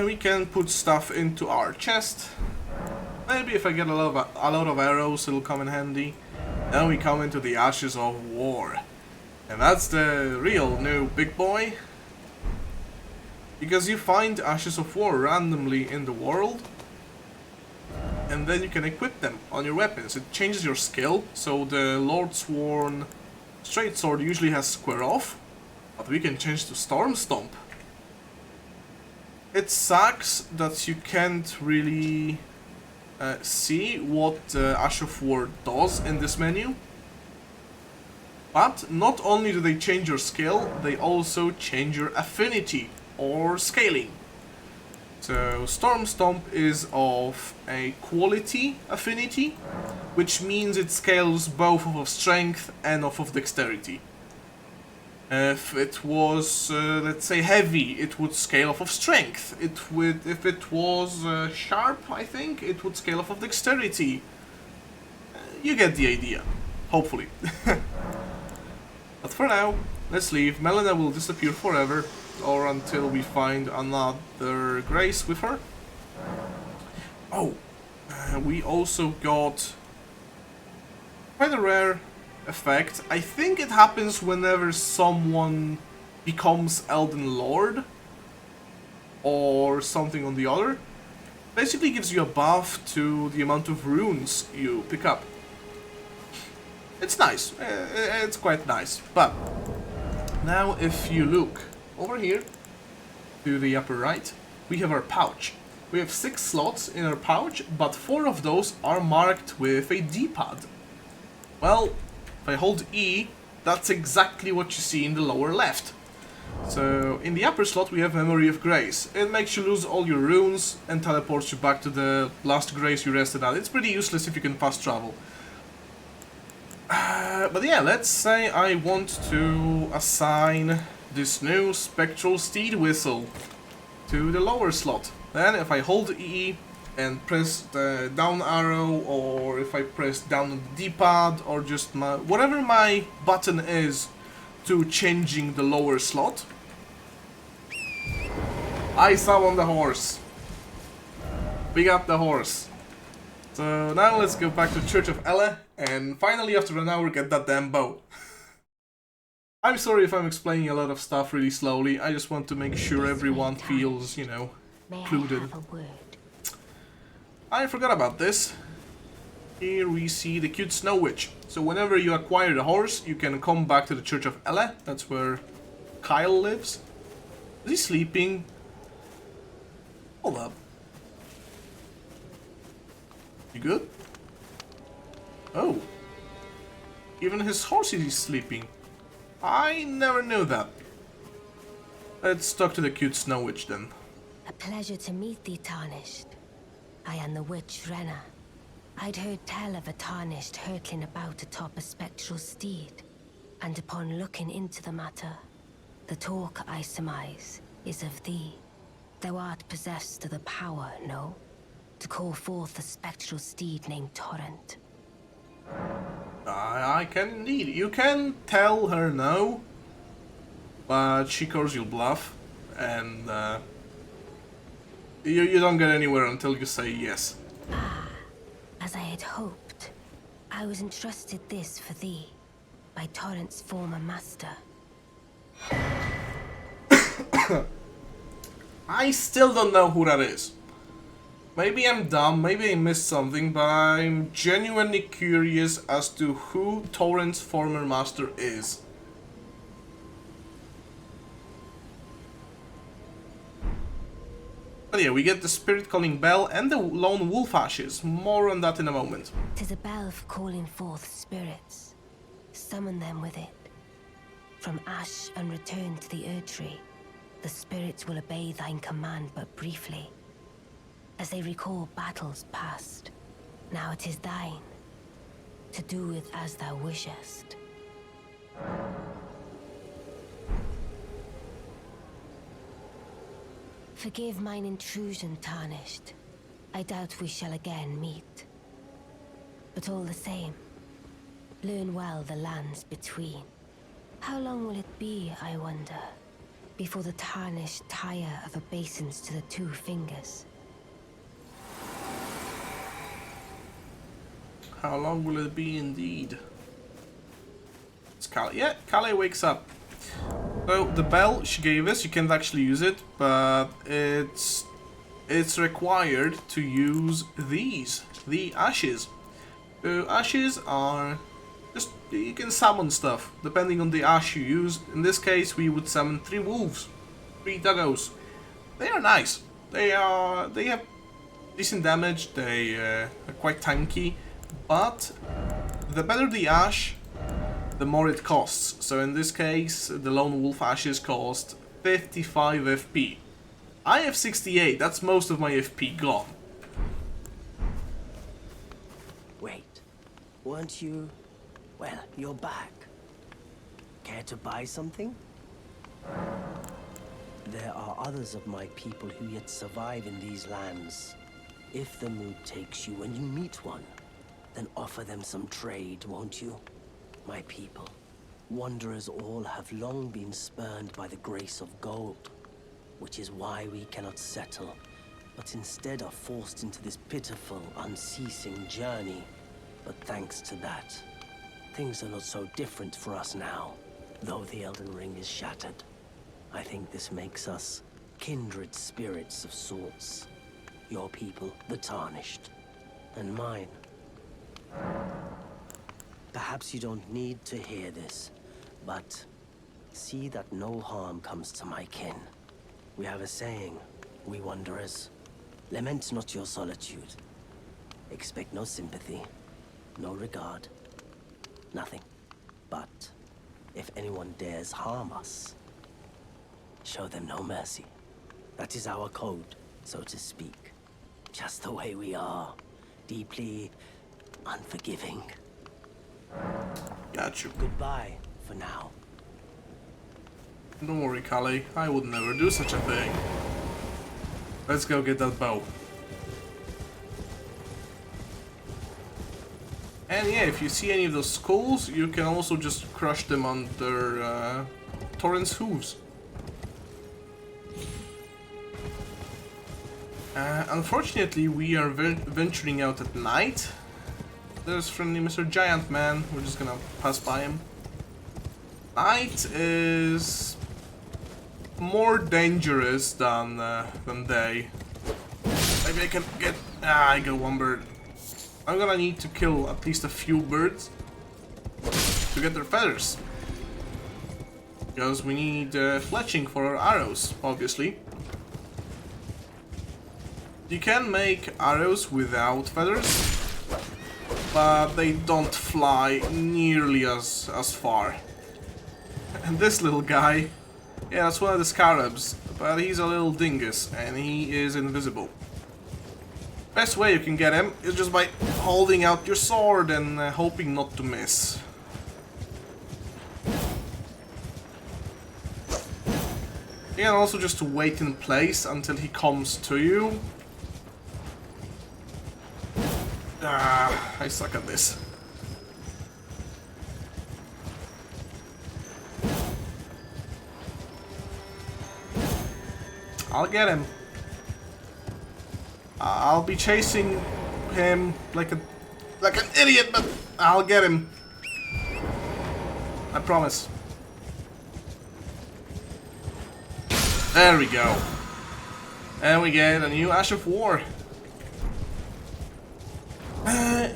we can put stuff into our chest. Maybe if I get a lot of arrows, it'll come in handy. Then we come into the Ashes of War. And that's the real new big boy. Because you find Ashes of War randomly in the world, and then you can equip them on your weapons. It changes your skill, so the Lordsworn Straight Sword usually has Square Off, but we can change to Storm Stomp. It sucks that you can't really see what Ash of War does in this menu, but not only do they change your skill, they also change your affinity or scaling. So Storm Stomp is of a quality affinity, which means it scales both off of strength and off of dexterity. If it was, let's say, heavy, it would scale off of strength. If it was sharp, I think, it would scale off of dexterity. You get the idea, hopefully. But for now, let's leave. Melina will disappear forever, or until we find another Grace with her. Oh, we also got quite a rare effect. I think it happens whenever someone becomes Elden Lord or something on the other. Basically gives you a buff to the amount of runes you pick up. It's nice, it's quite nice. But now if you look over here to the upper right, we have our pouch. We have 6 slots in our pouch, but 4 of those are marked with a D-pad. Well, if I hold E, that's exactly what you see in the lower left. So, in the upper slot we have Memory of Grace. It makes you lose all your runes and teleports you back to the last Grace you rested at. It's pretty useless if you can fast travel. But yeah, let's say I want to assign this new Spectral Steed Whistle to the lower slot. Then if I hold E and press the down arrow, or if I press down on the D-pad, or just whatever my button is to changing the lower slot, I summon the horse. Big up the horse. So now let's go back to Church of Ele, and finally after an hour get that damn bow. I'm sorry if I'm explaining a lot of stuff really slowly, I just want to make sure everyone feels, you know, included. I forgot about this. Here we see the cute Snow Witch. So whenever you acquire the horse, you can come back to the Church of Ele. That's where Kyle lives. Is he sleeping? Hold up. You good? Oh. Even his horse is sleeping. I never knew that. Let's talk to the cute Snow Witch then. A pleasure to meet thee, Tarnished. I am the witch Renna. I'd heard tell of a Tarnished hurtling about atop a spectral steed, and upon looking into the matter, the talk, I surmise, is of thee. Thou art possessed of the power, no? To call forth a spectral steed named Torrent. I can indeed. You can tell her no, but she calls you bluff, and you don't get anywhere until you say yes. Ah, as I had hoped. I was entrusted this for thee by Torrent's former master, I still don't know who that is. Maybe I'm dumb, maybe I missed something, but I'm genuinely curious as to who Torrent's former master is. But yeah, we get the spirit calling bell and the lone wolf ashes. More on that in a moment. 'Tis a bell for calling forth spirits. Summon them with it. From ash and return to the Erdtree, the spirits will obey thine command but briefly, as they recall battles past. Now it is thine, to do with as thou wishest. Forgive mine intrusion, Tarnished. I doubt we shall again meet. But all the same, learn well the lands between. How long will it be, I wonder, before the Tarnished tire of obeisance to the two fingers? How long will it be indeed? It's Calais. Yeah, Calais wakes up. So the bell she gave us, you can't actually use it, but it's required to use these, the ashes. Ashes are just, you can summon stuff depending on the ash you use. In this case, we would summon 3 wolves, 3 doggos. They are nice. They have decent damage. They are quite tanky, but the better the ash, the more it costs. So in this case, the lone wolf ashes cost 55 FP. I have 68, that's most of my FP gone. Wait, weren't you... Well, you're back. Care to buy something? There are others of my people who yet survive in these lands. If the mood takes you when you meet one, then offer them some trade, won't you? My people, wanderers all have long been spurned by the grace of gold, which is why we cannot settle, but instead are forced into this pitiful, unceasing journey. But thanks to that, things are not so different for us now, though the Elden Ring is shattered. I think this makes us kindred spirits of sorts. Your people, the Tarnished, and mine. Perhaps you don't need to hear this, but see that no harm comes to my kin. We have a saying, we wanderers. Lament not your solitude. Expect no sympathy, no regard, nothing. But if anyone dares harm us, show them no mercy. That is our code, so to speak. Just the way we are, deeply unforgiving. Got you. Goodbye for now. Don't worry, Calais. I would never do such a thing. Let's go get that bow. And yeah, if you see any of those skulls, you can also just crush them under Torrent's hooves. Unfortunately, we are venturing out at night. There's friendly Mr. Giant Man. We're just gonna pass by him. Night is more dangerous than day. Maybe I can get... I got one bird. I'm gonna need to kill at least a few birds to get their feathers. Because we need fletching for our arrows, obviously. You can make arrows without feathers, but they don't fly nearly as far. And this little guy, yeah, that's one of the scarabs, but he's a little dingus and he is invisible. Best way you can get him is just by holding out your sword and hoping not to miss. You can also just wait in place until he comes to you. I suck at this. I'll get him. I'll be chasing him like an idiot, but I'll get him. I promise. There we go. And we get a new Ash of War.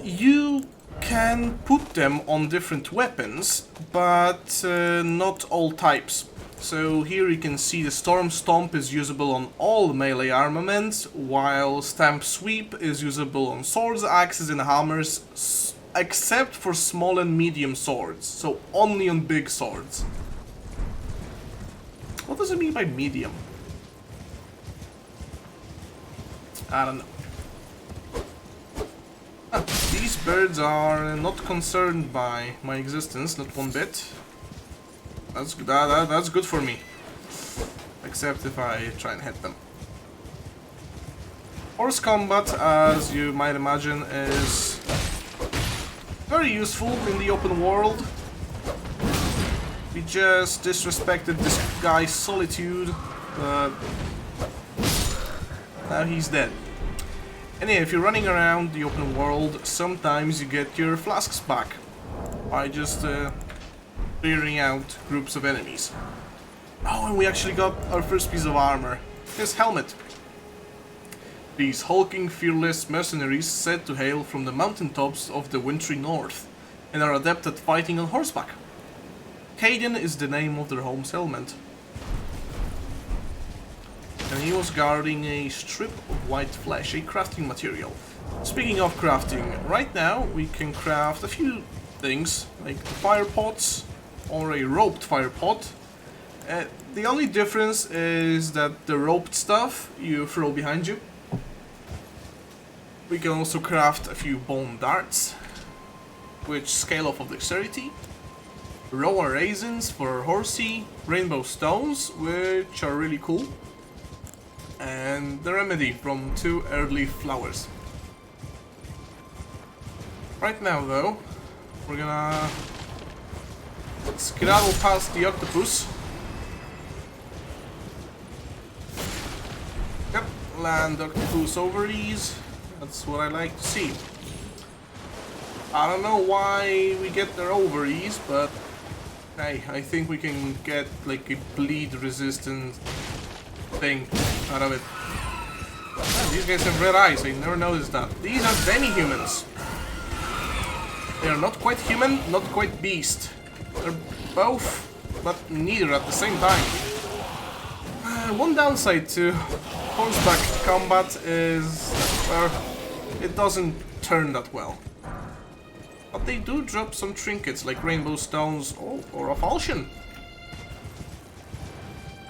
You can put them on different weapons, but not all types. So here you can see the Storm Stomp is usable on all melee armaments, while Stamp Sweep is usable on swords, axes and hammers, except for small and medium swords, so only on big swords. What does it mean by medium? I don't know. Ah, these birds are not concerned by my existence, not one bit. That's good for me. Except if I try and hit them. Horse combat, as you might imagine, is very useful in the open world. We just disrespected this guy's solitude, but now he's dead. Anyway, if you're running around the open world, sometimes you get your flasks back by just clearing out groups of enemies. Oh, and we actually got our first piece of armor. His helmet. These hulking, fearless mercenaries said to hail from the mountaintops of the wintry north, and are adept at fighting on horseback. Caden is the name of their home settlement. And he was guarding a strip of white flesh, a crafting material. Speaking of crafting, right now we can craft a few things, like the fire pots, or a roped fire pot. The only difference is that the roped stuff you throw behind you. We can also craft a few bone darts, which scale off of dexterity. Raw raisins for horsey, rainbow stones, which are really cool. And the remedy from 2 early flowers. Right now though, we're gonna skedaddle past the octopus. Yep, land octopus ovaries. That's what I like to see. I don't know why we get their ovaries, but hey, I think we can get like a bleed resistant thing out of it. Oh, these guys have red eyes, I never noticed that. These are demi-humans. They are not quite human, not quite beast. They're both, but neither at the same time. One downside to horseback combat is, well, it doesn't turn that well. But they do drop some trinkets like rainbow stones or a falchion.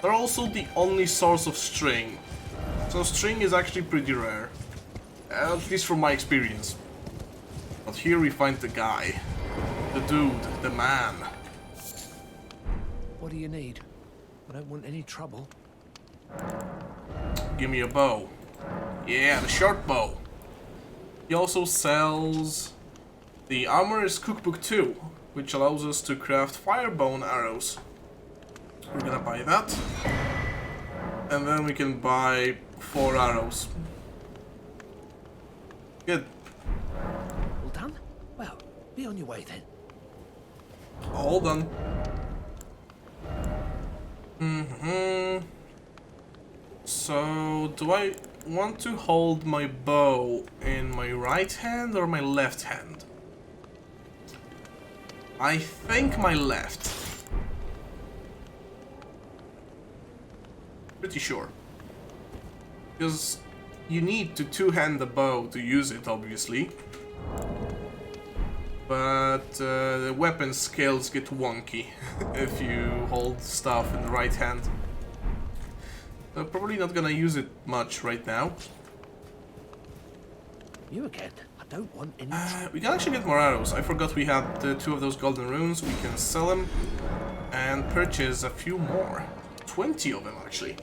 They're also the only source of string, so string is actually pretty rare, at least from my experience. But here we find the guy, the dude, the man. What do you need? I don't want any trouble. Give me a bow. Yeah, the short bow. He also sells the Armorer's Cookbook 2, which allows us to craft firebone arrows. We're gonna buy that. And then we can buy 4 arrows. Good. All done? Well, be on your way then. All done. So, do I want to hold my bow in my right hand or my left hand? I think my left. Pretty sure. Because you need to two-hand the bow to use it, obviously. But the weapon scales get wonky if you hold stuff in the right hand. I'm probably not gonna use it much right now. You again? I don't want any. We can actually get more arrows. I forgot we had 2 of those golden runes. We can sell them and purchase a few more. 20 of them, actually.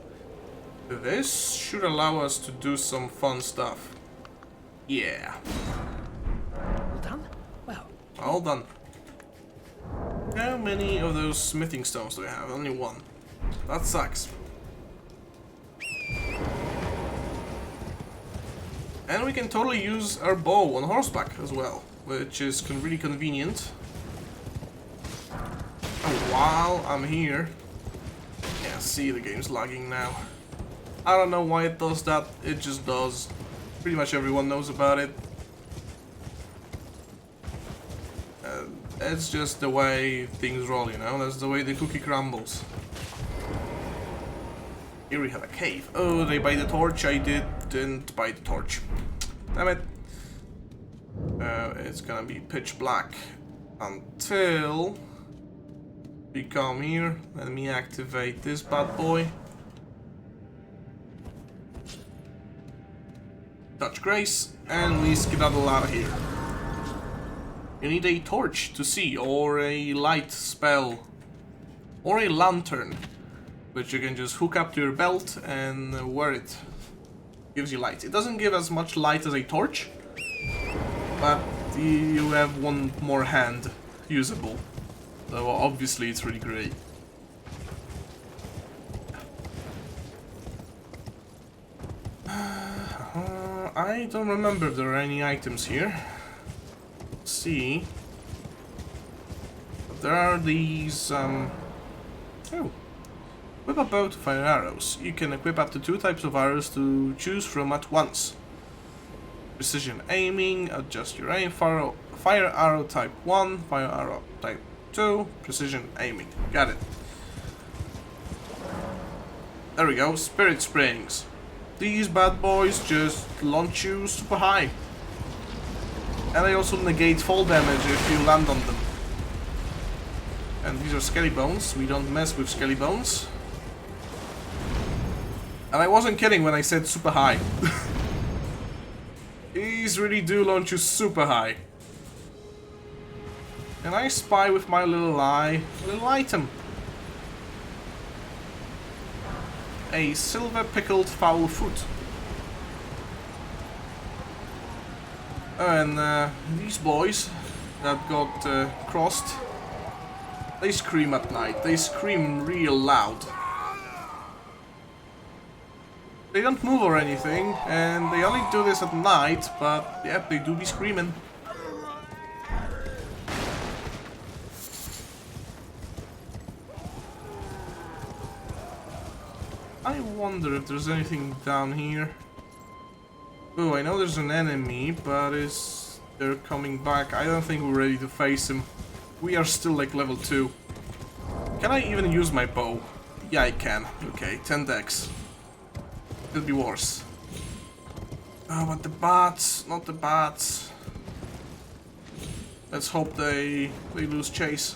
This should allow us to do some fun stuff. Yeah. All done? Well. All done. How many of those smithing stones do I have? Only 1. That sucks. And we can totally use our bow on horseback as well, which is really convenient. And while I'm here, Yeah, see, the game's lagging now. I don't know why it does that, it just does. Pretty much everyone knows about it. It's just the way things roll, you know? That's the way the cookie crumbles. Here we have a cave. Oh, they buy the torch. I didn't buy the torch. Damn it. It's gonna be pitch black until we come here. Let me activate this bad boy. Touch Grace, and we skedaddle out of here. You need a torch to see, or a light spell, or a lantern, which you can just hook up to your belt and wear it. Gives you light. It doesn't give as much light as a torch, but you have one more hand usable. So obviously it's really great. I don't remember if there are any items here. Let's see. But there are these, oh. Equip a bow to fire arrows. You can equip up to 2 types of arrows to choose from at once. Precision aiming, adjust your aim. Fire arrow type 1, fire arrow type 2, precision aiming. Got it. There we go, spirit springs. These bad boys just launch you super high. And they also negate fall damage if you land on them. And these are skelly bones. We don't mess with skelly bones. And I wasn't kidding when I said super high. These really do launch you super high. And I spy with my little eye a little item. A silver pickled foul foot. And these boys that got crossed, they scream at night. They scream real loud. They don't move or anything, and they only do this at night, but yeah, they do be screaming. I wonder if there's anything down here. Oh, I know there's an enemy, but they're coming back. I don't think we're ready to face him. We are still like level 2. Can I even use my bow? Yeah, I can. Okay, 10 dex. Could be worse. Oh, but the bats, not the bats. Let's hope they lose chase.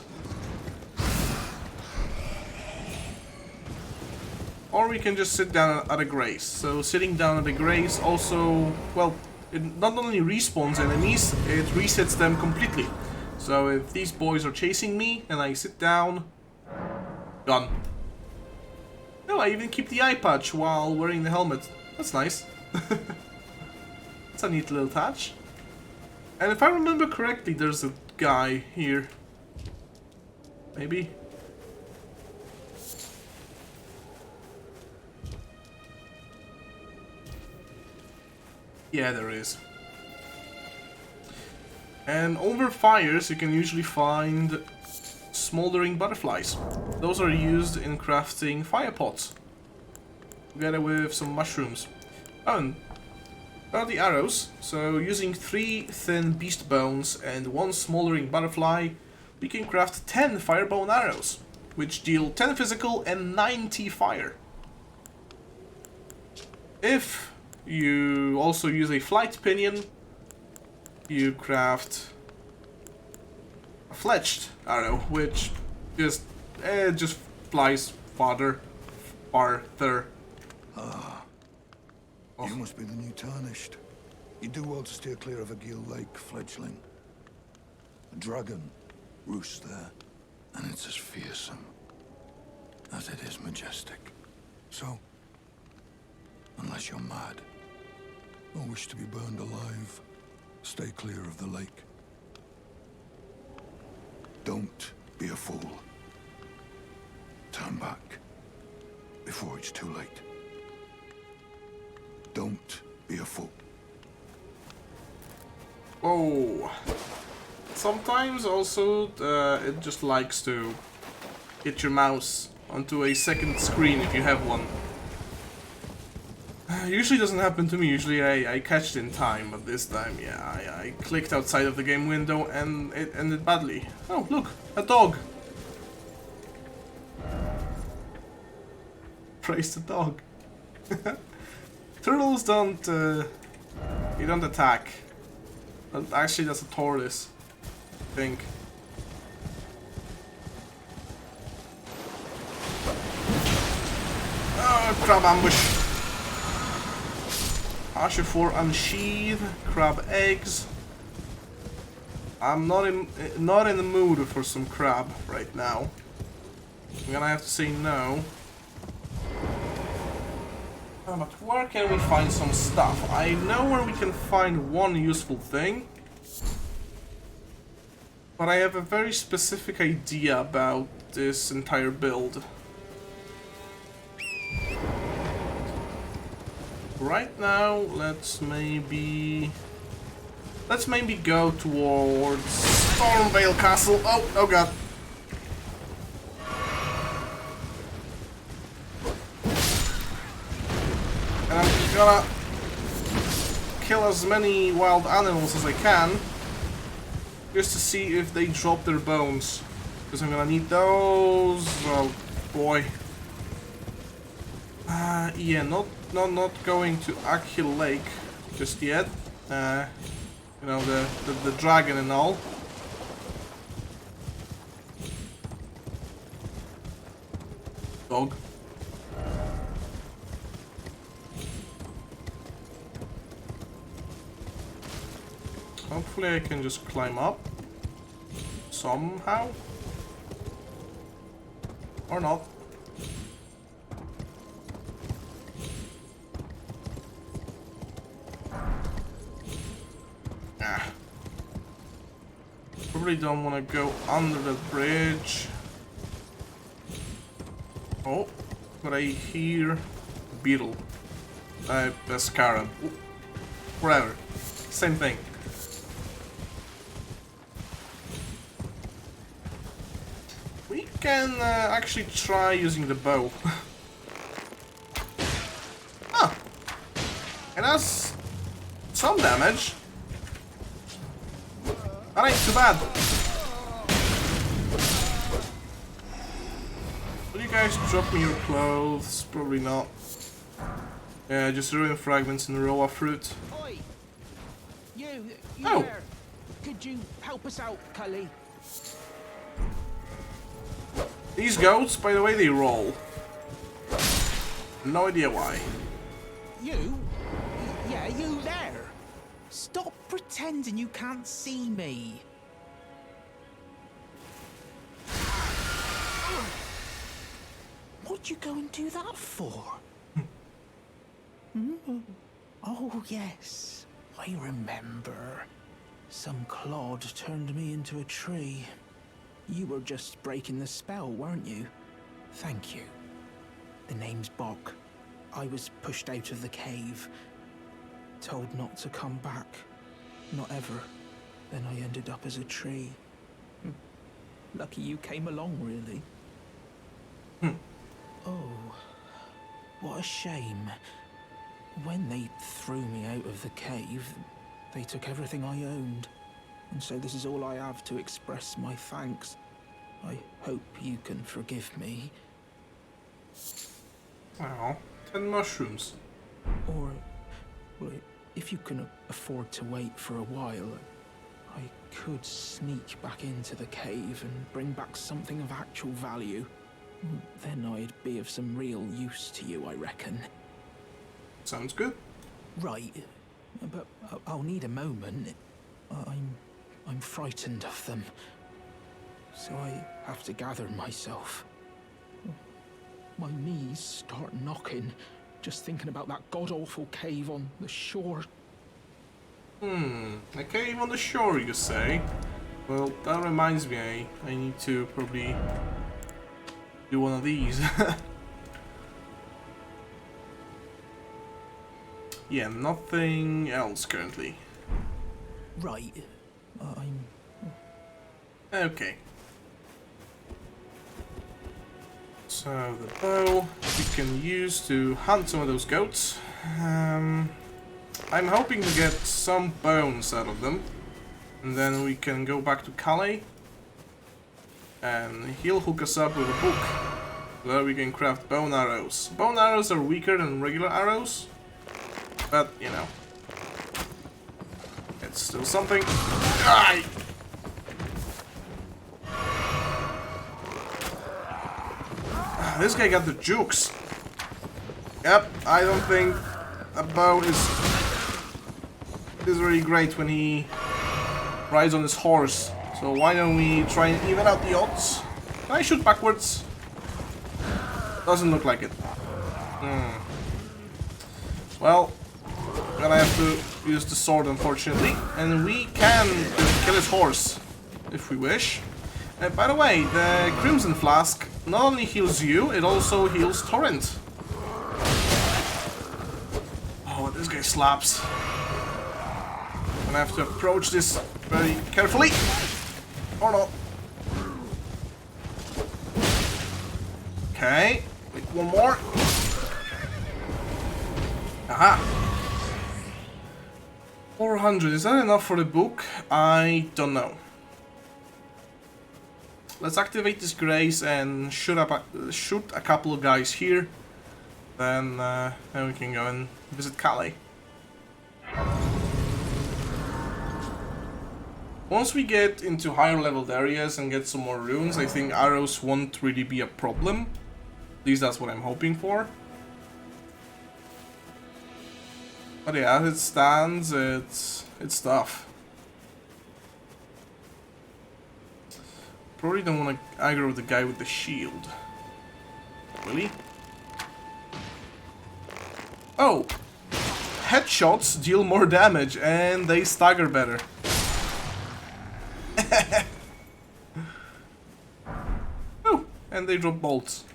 Or we can just sit down at a grace. So sitting down at a grace also, well, it not only respawns enemies, it resets them completely. So if these boys are chasing me and I sit down, gone. No, I even keep the eye patch while wearing the helmet. That's nice. That's a neat little touch. And if I remember correctly, there's a guy here. Maybe? Yeah, there is. And over fires you can usually find smoldering butterflies. Those are used in crafting fire pots, together with some mushrooms. Oh, and there are the arrows. So using 3 thin beast bones and 1 smoldering butterfly, we can craft 10 firebone arrows, which deal 10 physical and 90 fire. If you also use a flight pinion, you craft a fletched arrow, which just flies farther. You must be the new Tarnished. You do well to steer clear of a gill-like fledgling. A dragon roosts there, and it's as fearsome as it is majestic. So, unless you're mad or wish to be burned alive, stay clear of the lake. Don't be a fool. Turn back before it's too late. Don't be a fool. Oh. Sometimes also it just likes to hit your mouse onto a second screen if you have one. Usually doesn't happen to me, usually I catch it in time, but this time, yeah, I clicked outside of the game window and it ended badly. Oh, look, a dog! Praise the dog. Turtles don't, they don't attack. But actually, that's a tortoise, I think. Oh, crab ambush. Hasher unsheath, crab eggs. I'm not in the mood for some crab right now. I'm gonna have to say no. But where can we find some stuff? I know where we can find one useful thing. But I have a very specific idea about this entire build. Right now, let's maybe go towards Stormvale Castle. Oh god. And I'm gonna kill as many wild animals as I can, just to see if they drop their bones, because I'm gonna need those. Oh boy. Yeah, not going to Akhil Lake just yet. You know, the dragon and all. Dog. Hopefully I can just climb up somehow. Or not. Probably don't want to go under the bridge. Oh, but I hear beetle. A scarab. Whatever. Same thing. We can actually try using the bow. Ah! It has some damage. That ain't too bad. Will you guys drop me your clothes? Probably not. Yeah, just ruin fragments and raw fruit. Oi! You Oh. there. Could you help us out, Cully? These goats, by the way, they roll. No idea why. You? Yeah, you there. Stop pretending you can't see me. What'd you go and do that for? Oh, yes. I remember. Some clod turned me into a tree. You were just breaking the spell, weren't you? Thank you. The name's Bok. I was pushed out of the cave. Told not to come back. Not ever. Then I ended up as a tree. Lucky you came along, really. Oh, what a shame. When they threw me out of the cave, they took everything I owned. And so this is all I have to express my thanks. I hope you can forgive me. Wow, 10 mushrooms. Or, well, if you can afford to wait for a while, I could sneak back into the cave and bring back something of actual value. Then I'd be of some real use to you, I reckon. Sounds good. Right, but I'll need a moment. I'm frightened of them, so I have to gather myself. My knees start knocking, just thinking about that god-awful cave on the shore. A cave on the shore, you say? Well, that reminds me, I need to probably do one of these. Yeah, nothing else currently. Right, I'm... Okay. So the bow we can use to hunt some of those goats. I'm hoping to get some bones out of them. And then we can go back to Calais. And he'll hook us up with a book. Where we can craft bone arrows. Bone arrows are weaker than regular arrows. But, you know. It's still something. Aye! This guy got the jukes. Yep, I don't think a bow is really great when he rides on his horse. So why don't we try and even out the odds? Can I shoot backwards? Doesn't look like it. Well, gonna have to use the sword, unfortunately. And we can kill his horse, if we wish. By the way, the Crimson Flask not only heals you, it also heals Torrent. Oh, this guy slaps. Gonna have to approach this very carefully. Or not. Okay, wait, one more. Aha! 400, is that enough for the book? I don't know. Let's activate this grace and shoot a couple of guys here. Then we can go and visit Calais. Once we get into higher leveled areas and get some more runes, I think arrows won't really be a problem. At least that's what I'm hoping for. But yeah, as it stands, it's tough. Probably don't want to aggro the guy with the shield. Really? Oh! Headshots deal more damage and they stagger better. Oh! And they drop bolts.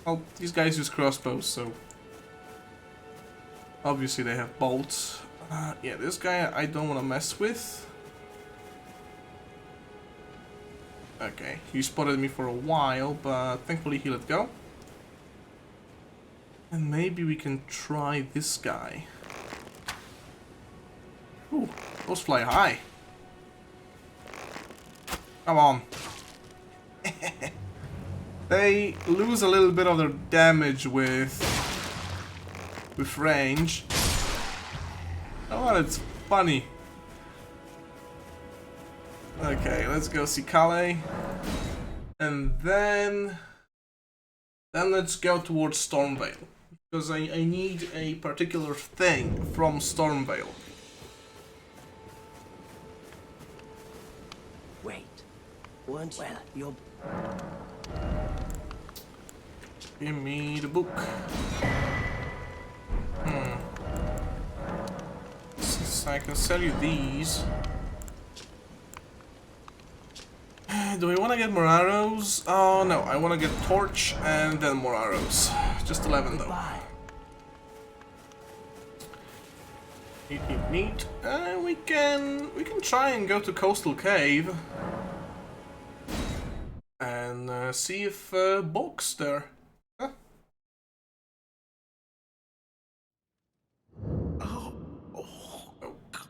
Well, these guys use crossbows, so... obviously they have bolts. Yeah, this guy I don't want to mess with. Okay, he spotted me for a while, but thankfully he let go. And maybe we can try this guy. Ooh, those fly high. Come on. They lose a little bit of their damage with range. Oh, it's funny. Okay, let's go see Calais. And then let's go towards Stormvale. Because I need a particular thing from Stormvale. Wait, weren't well, you're... Give me the book. Since I can sell you these. Do I want to get more arrows? Oh no, I want to get torch and then more arrows. Just 11 though. Neat. We can try and go to Coastal Cave and see if Bulk's there. Huh? Oh,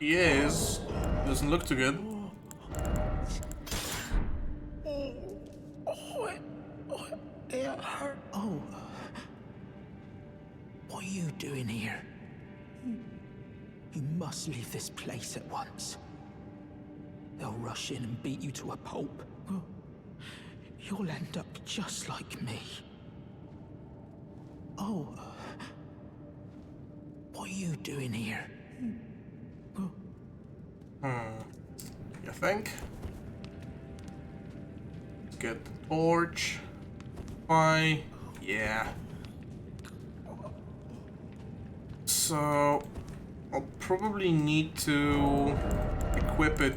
he is. Doesn't look too good. It hurt. Oh. What are you doing here? You must leave this place at once. They'll rush in and beat you to a pulp. You'll end up just like me. Oh. What are you doing here? You think? Let's get the torch. Why? Yeah. So I'll probably need to equip it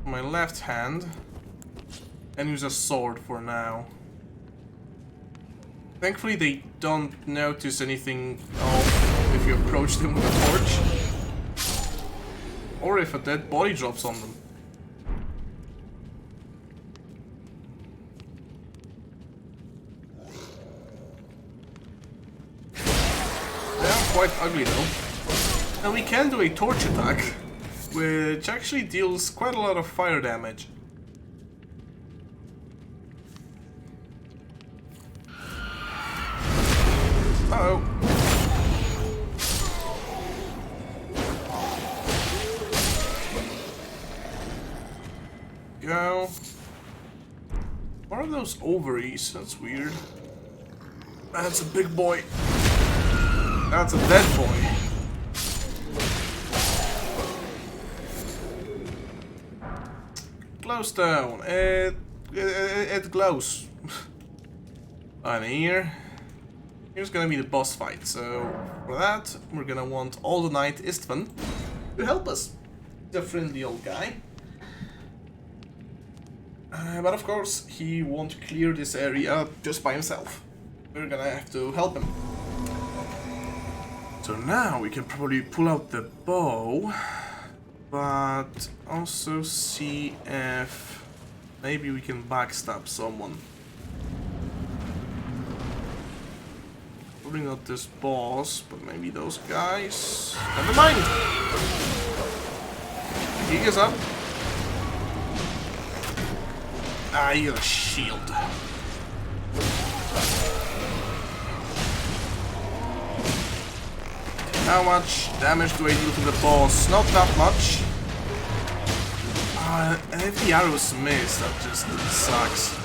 on my left hand and use a sword for now. Thankfully they don't notice anything if you approach them with a torch. Or if a dead body drops on them. quite ugly though. And we can do a torch attack, which actually deals quite a lot of fire damage. Uh-oh. Go. What are those ovaries? That's weird. That's a big boy. That's a dead boy. Glowstone. It glows. And here's gonna be the boss fight. So for that, we're gonna want all the Knight Istvan to help us. He's a friendly old guy. But of course, he won't clear this area just by himself. We're gonna have to help him. So now we can probably pull out the bow, but also see if maybe we can backstab someone. Probably not this boss, but maybe those guys. Never mind! He is up. Ah, you got a shield. How much damage do I deal to the boss? Not that much. And if the arrows miss, that just sucks.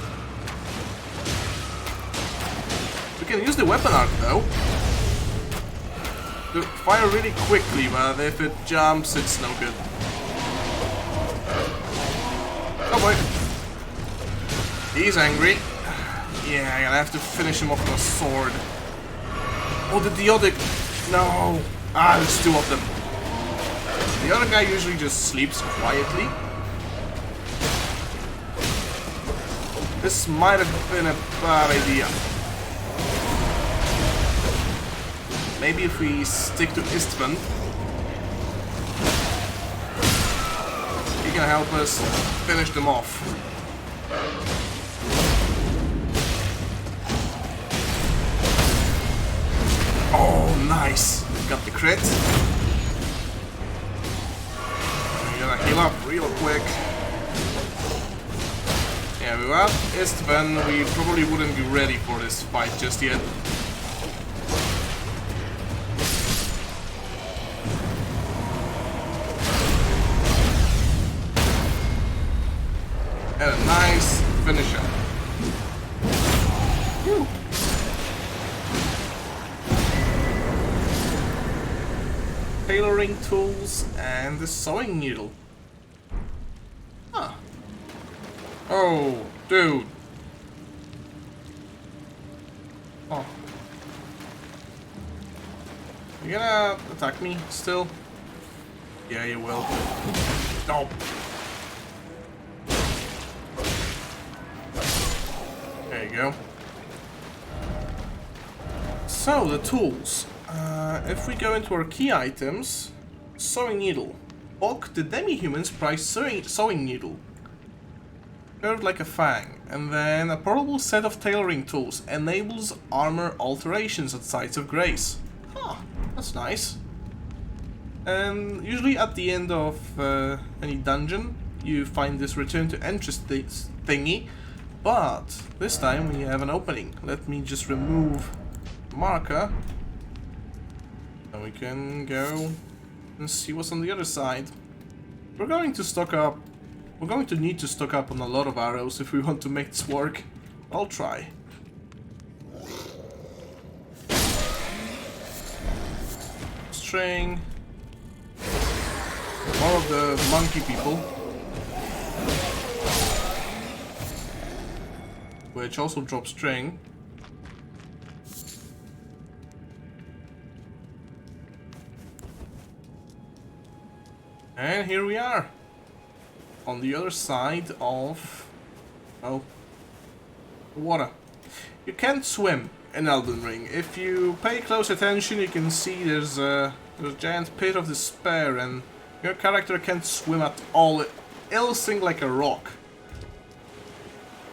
We can use the weapon arc though. To fire really quickly, but if it jumps, it's no good. Oh boy. He's angry. Yeah, I'm gonna have to finish him off with a sword. Oh, the Deodic. No. Ah, there's two of them. The other guy usually just sleeps quietly. This might have been a bad idea. Maybe if we stick to Istvan, he can help us finish them off. Oh, nice. Got the crit. We're gonna heal up real quick. Yeah, without Istvan, we probably wouldn't be ready for this fight just yet. And a nice finisher. Whew. Tailoring tools and the sewing needle. Huh. Oh, dude. Oh. You gonna attack me still? Yeah, you will. Nope. There you go. So, the tools. If we go into our key items, sewing needle. Bulk, the demi-humans prize sewing needle. Curved like a fang. And then a portable set of tailoring tools. Enables armor alterations at sites of grace. Huh, that's nice. And usually at the end of any dungeon, you find this return to interest thingy. But this time we have an opening. Let me just remove the marker. And we can go and see what's on the other side. We're going to stock up. We're going to need to stock up on a lot of arrows if we want to make this work. I'll try. String. More of the monkey people. Which also drops string. And here we are. On the other side of... oh... water. You can't swim in Elden Ring. If you pay close attention, you can see there's a giant pit of despair and your character can't swim at all. It'll sink like a rock.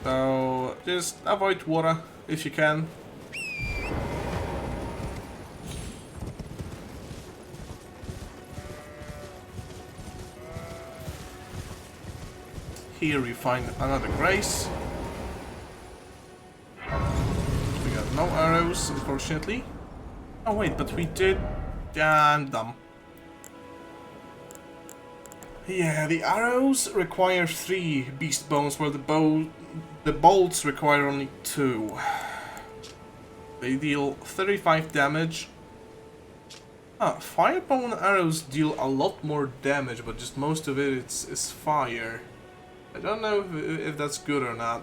So just avoid water if you can. Here we find another grace. We got no arrows, unfortunately. Oh wait, but we did... Yeah, I'm dumb. Yeah, the arrows require 3 beast bones, while the bolts require only 2. They deal 35 damage. Firebone arrows deal a lot more damage, but just most of it is fire. I don't know if that's good or not.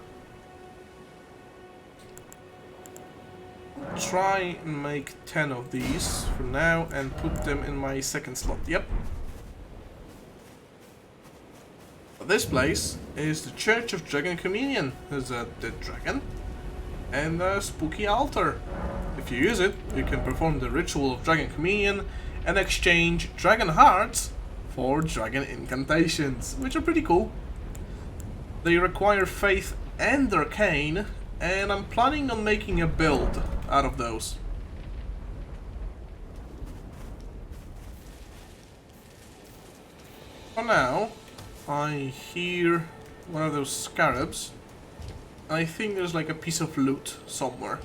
I'll try and make 10 of these for now and put them in my second slot. Yep. This place is the Church of Dragon Communion. There's a dead dragon and a spooky altar. If you use it, you can perform the ritual of Dragon Communion and exchange dragon hearts for dragon incantations, which are pretty cool. They require faith and arcane, and I'm planning on making a build out of those. For now, I hear one of those scarabs. I think there's like a piece of loot somewhere.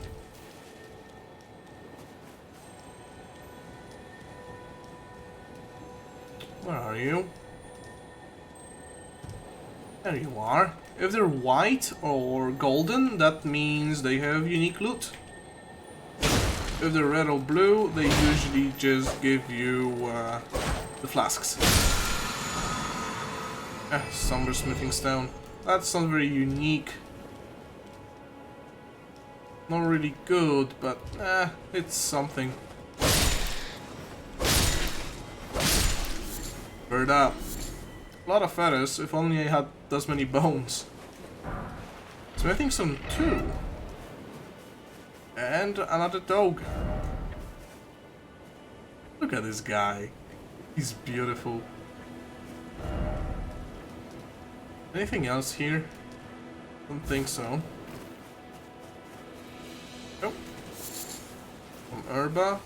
Where are you? There you are. If they're white or golden, that means they have unique loot. If they're red or blue, they usually just give you the flasks. Somber smithing stone. That's not very unique. Not really good, but it's something. Bird up. A lot of feathers, if only I had those many bones. So I think some 2. And another dog. Look at this guy. He's beautiful. Anything else here? Don't think so. Nope. Some herba.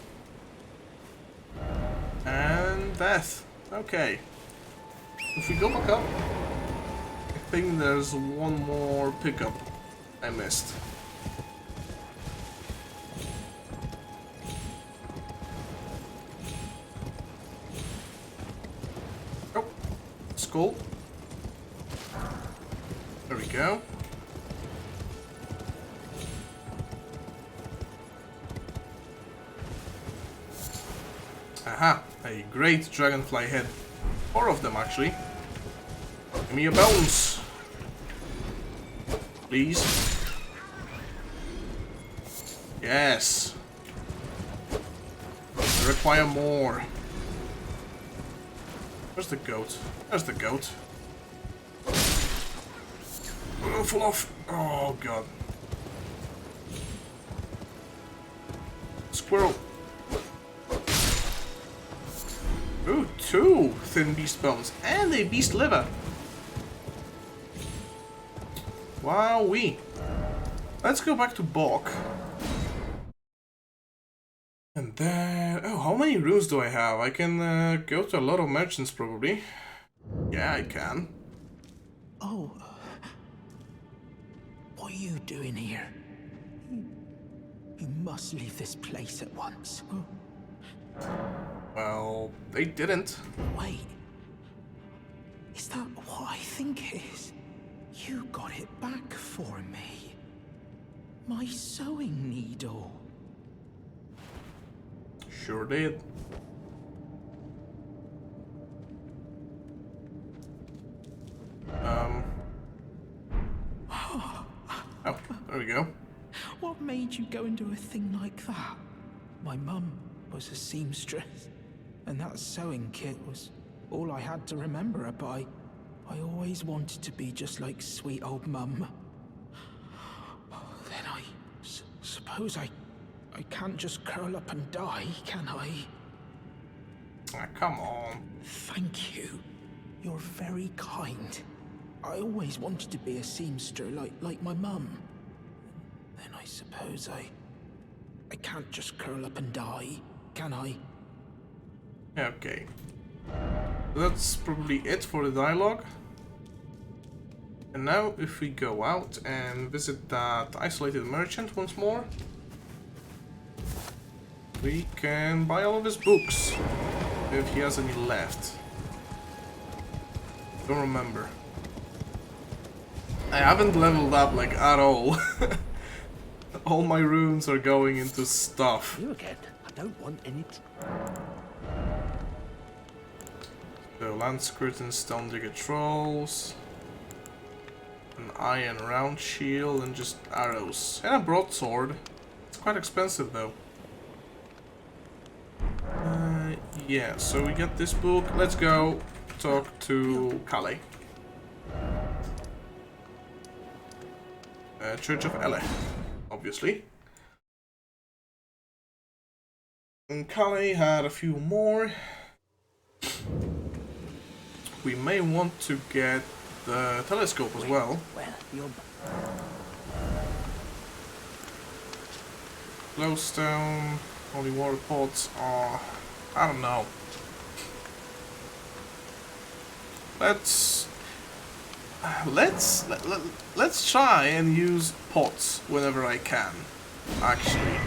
And death. Okay. If we go back up, I think there's one more pickup I missed. Oh, skull. There we go. Aha, a great dragonfly head. 4 of them, actually. Give me your bones. Please. Yes. I require more. Where's the goat? There's the goat. Oh, full off. Oh, God. Squirrel. Ooh, 2 thin beast bones and a beast liver. Wowee. Let's go back to Bok. And then... Oh, how many runes do I have? I can go to a lot of merchants, probably. Yeah, I can. Oh. What are you doing here? You must leave this place at once. Well, they didn't. Wait. Is that what I think it is? You got it back for me. My sewing needle. Sure did. Oh, there we go. What made you go and do a thing like that? My mum was a seamstress, and that sewing kit was all I had to remember her by. I always wanted to be just like sweet old Mum. Then I suppose I can't just curl up and die, can I? Ah, come on. Thank you. You're very kind. I always wanted to be a seamster like my mum. Then I suppose I can't just curl up and die, can I? Okay. That's probably it for the dialogue. And now if we go out and visit that isolated merchant once more, we can buy all of his books, if he has any left. Don't remember. I haven't leveled up like at all. All my runes are going into stuff. You again. I don't want any. So lance curtains, stone digger trolls, an iron round shield, and just arrows. And a broadsword. It's quite expensive though. Yeah, so we get this book. Let's go talk to Calais. Church of Eleh, obviously. And Calais had a few more. We may want to get the telescope as well. Well, you're... Glowstone, holy water pots are... I don't know. Let's try and use pots whenever I can, actually.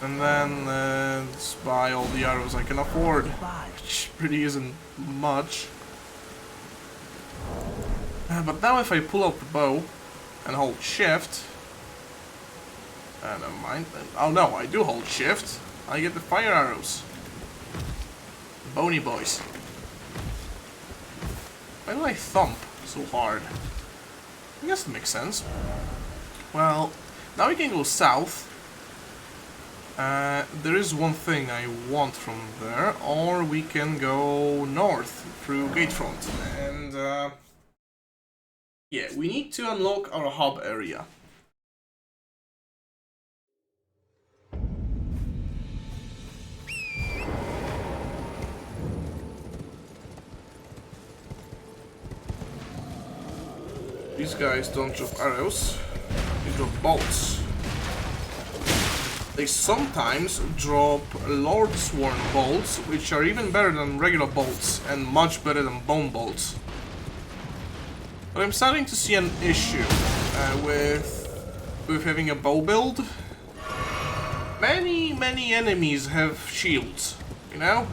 And then let's buy all the arrows I can afford, which really isn't much. But now if I pull out the bow and hold shift... never mind. Oh no, I do hold shift. I get the fire arrows. Bony boys. Why do I thump so hard? I guess it makes sense. Well, now we can go south. There is one thing I want from there, or we can go north through Gatefront. And yeah, we need to unlock our hub area. These guys don't drop arrows, they drop bolts. They sometimes drop Lordsworn bolts, which are even better than regular bolts and much better than bone bolts. But I'm starting to see an issue with having a bow build. Many enemies have shields, you know?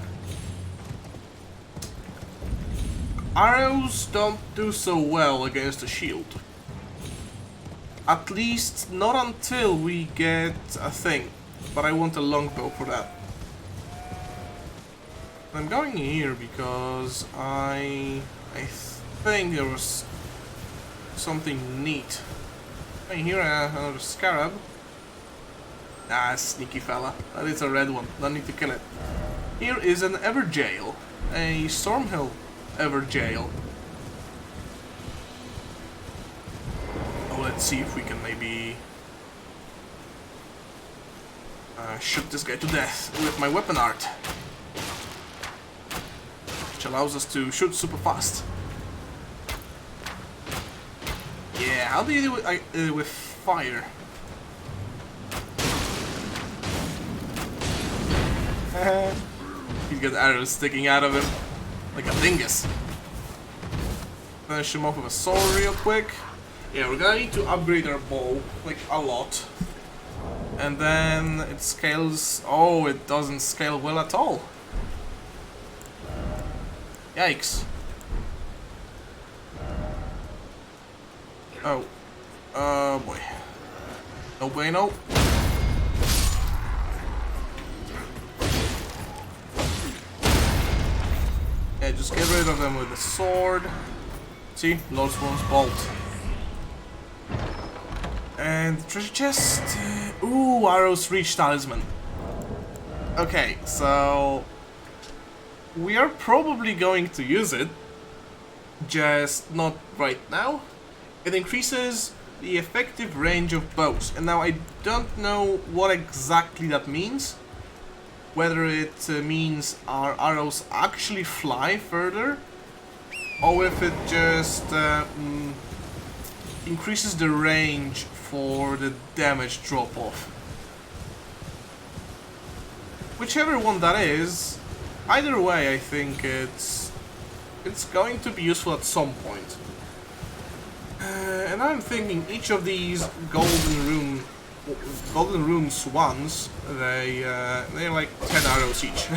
Arrows don't do so well against a shield. At least not until we get a thing. But I want a longbow for that. I'm going here because I think there was something neat. Hey, here another scarab. Ah, sneaky fella. That is a red one. Don't need to kill it. Here is an Everjail. A Stormhill Everjail. Oh, let's see if we can maybe shoot this guy to death with my weapon art, which allows us to shoot super fast. Yeah, how do you do it with fire? He's got arrows sticking out of him like a dingus. Finish him off with a sword real quick. Yeah, we're gonna need to upgrade our bow, like, a lot. And then it scales... Oh, it doesn't scale well at all. Yikes. Oh. Boy. No bueno. Yeah, just get rid of them with the sword. See? Lordsworn's bolt. And the treasure chest. Ooh, arrows reach talisman. Okay, so we are probably going to use it, just not right now. It increases the effective range of bows, and now I don't know what exactly that means. Whether it means our arrows actually fly further, or if it just increases the range for the damage drop-off. Whichever one that is, either way I think it's it's going to be useful at some point. And I'm thinking each of these golden rune swans, they're like 10 arrows each.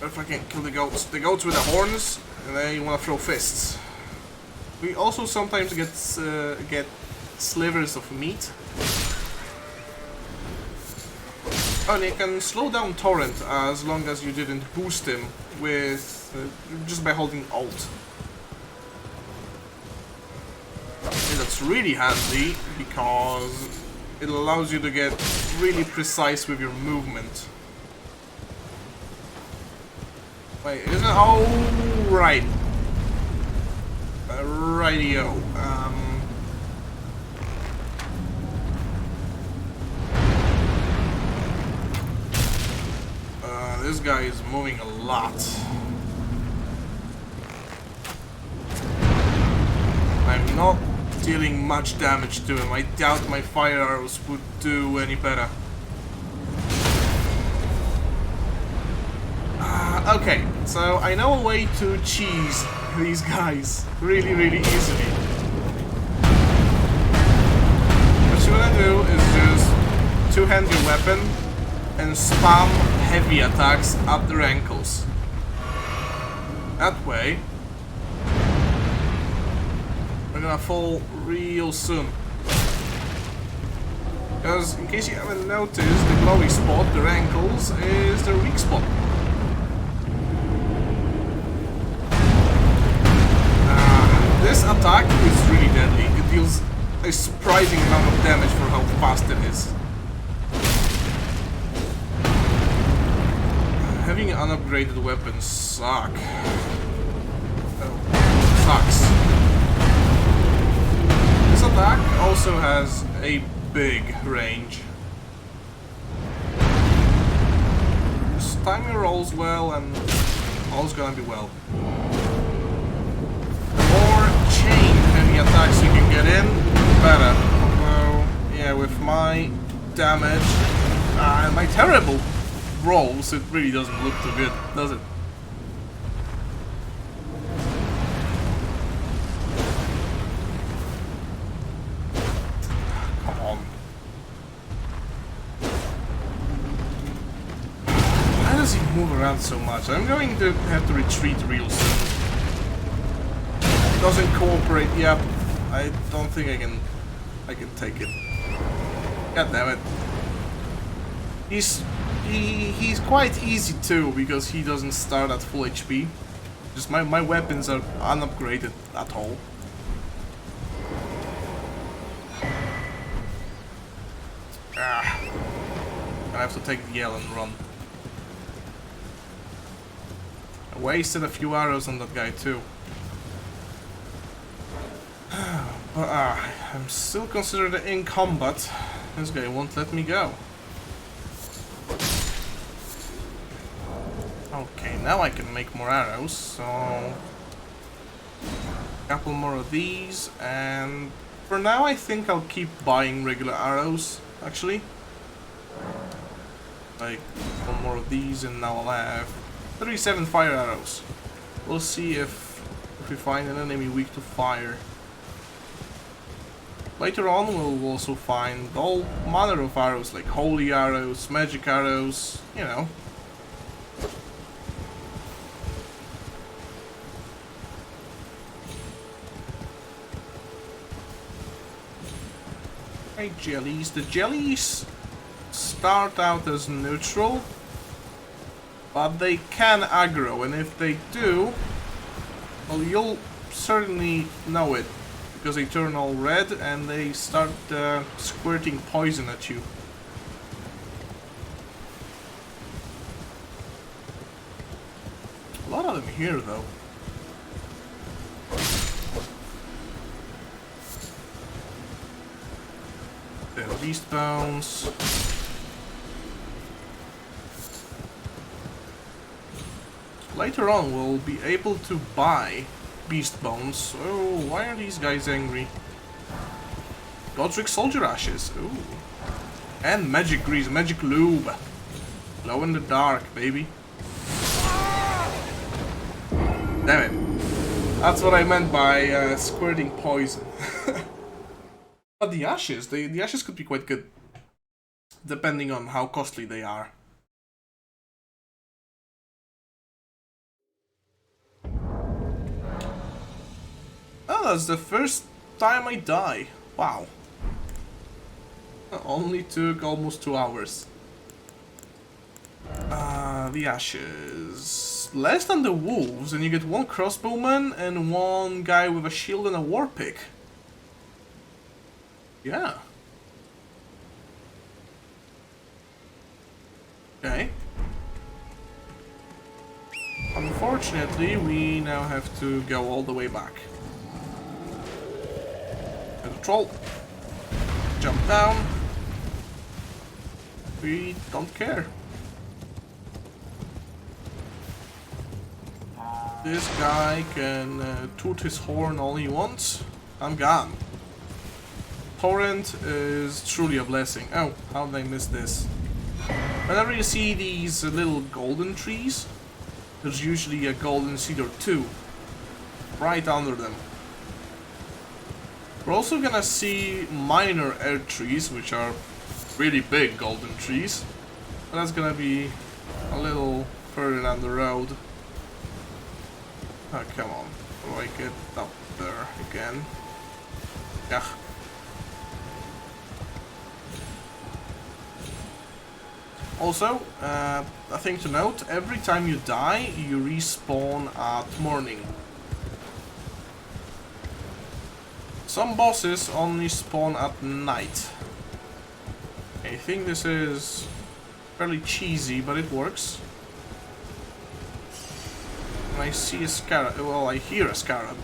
If I can kill the goats with the horns, they want to throw fists. We also sometimes get slivers of meat. Oh, and you can slow down Torrent as long as you didn't boost him with just by holding Alt. And that's really handy because it allows you to get really precise with your movement. Wait, isn't it? Oh, right. Rightio. This guy is moving a lot. I'm not dealing much damage to him. I doubt my fire arrows would do any better. Okay, so I know a way to cheese these guys really, really easily. What you wanna do is just two-hand your weapon and spam heavy attacks up their ankles. That way, we're gonna fall real soon. Because in case you haven't noticed, the glowy spot, their ankles, is their weak spot. This attack is really deadly. It deals a surprising amount of damage for how fast it is. Having unupgraded weapons suck. Oh, sucks. This attack also has a big range. Just time your rolls well and all's gonna be well. The more chain heavy attacks you can get in, the better. Although, yeah, with my damage and my terrible rolls, it really doesn't look too good, does it? Come on. Why does he move around so much? I'm going to have to retreat real soon. Doesn't cooperate. Yep. I don't think I can take it. God damn it. He's quite easy too because he doesn't start at full HP. Just my weapons are unupgraded at all. Ah. I have to take the L and run. I wasted a few arrows on that guy too. But I'm still considered in combat. This guy won't let me go. Okay, now I can make more arrows, so a couple more of these, and for now I think I'll keep buying regular arrows, actually. Like, one more of these, and now I'll have 37 fire arrows. We'll see if we find an enemy weak to fire. Later on we'll also find all manner of arrows, like holy arrows, magic arrows, you know. Hey jellies. The jellies start out as neutral, but they can aggro, and if they do, well, you'll certainly know it, because they turn all red and they start squirting poison at you. A lot of them here, though. Beast bones. Later on we'll be able to buy beast bones. So why are these guys angry? Godric soldier ashes. Ooh. And magic grease, magic lube. Glow in the dark, baby. Damn it. That's what I meant by squirting poison. But the ashes, the ashes could be quite good. Depending on how costly they are. Oh, that's the first time I die. Wow. Only took almost 2 hours. The ashes. Less than the wolves, and you get 1 crossbowman and 1 guy with a shield and a war pick. Yeah. Okay. Unfortunately, we now have to go all the way back. And the troll. Jump down. We don't care. This guy can toot his horn all he wants. I'm gone. Torrent is truly a blessing. Oh, how did I miss this? Whenever you see these little golden trees, there's usually a golden seed or 2 right under them. We're also gonna see minor air trees, which are really big golden trees. But that's gonna be a little further down the road. Oh, come on. How do I get up there again? Yeah. Also, a thing to note, every time you die, you respawn at morning. Some bosses only spawn at night. I think this is fairly cheesy, but it works. And I see a scarab, well, I hear a scarab.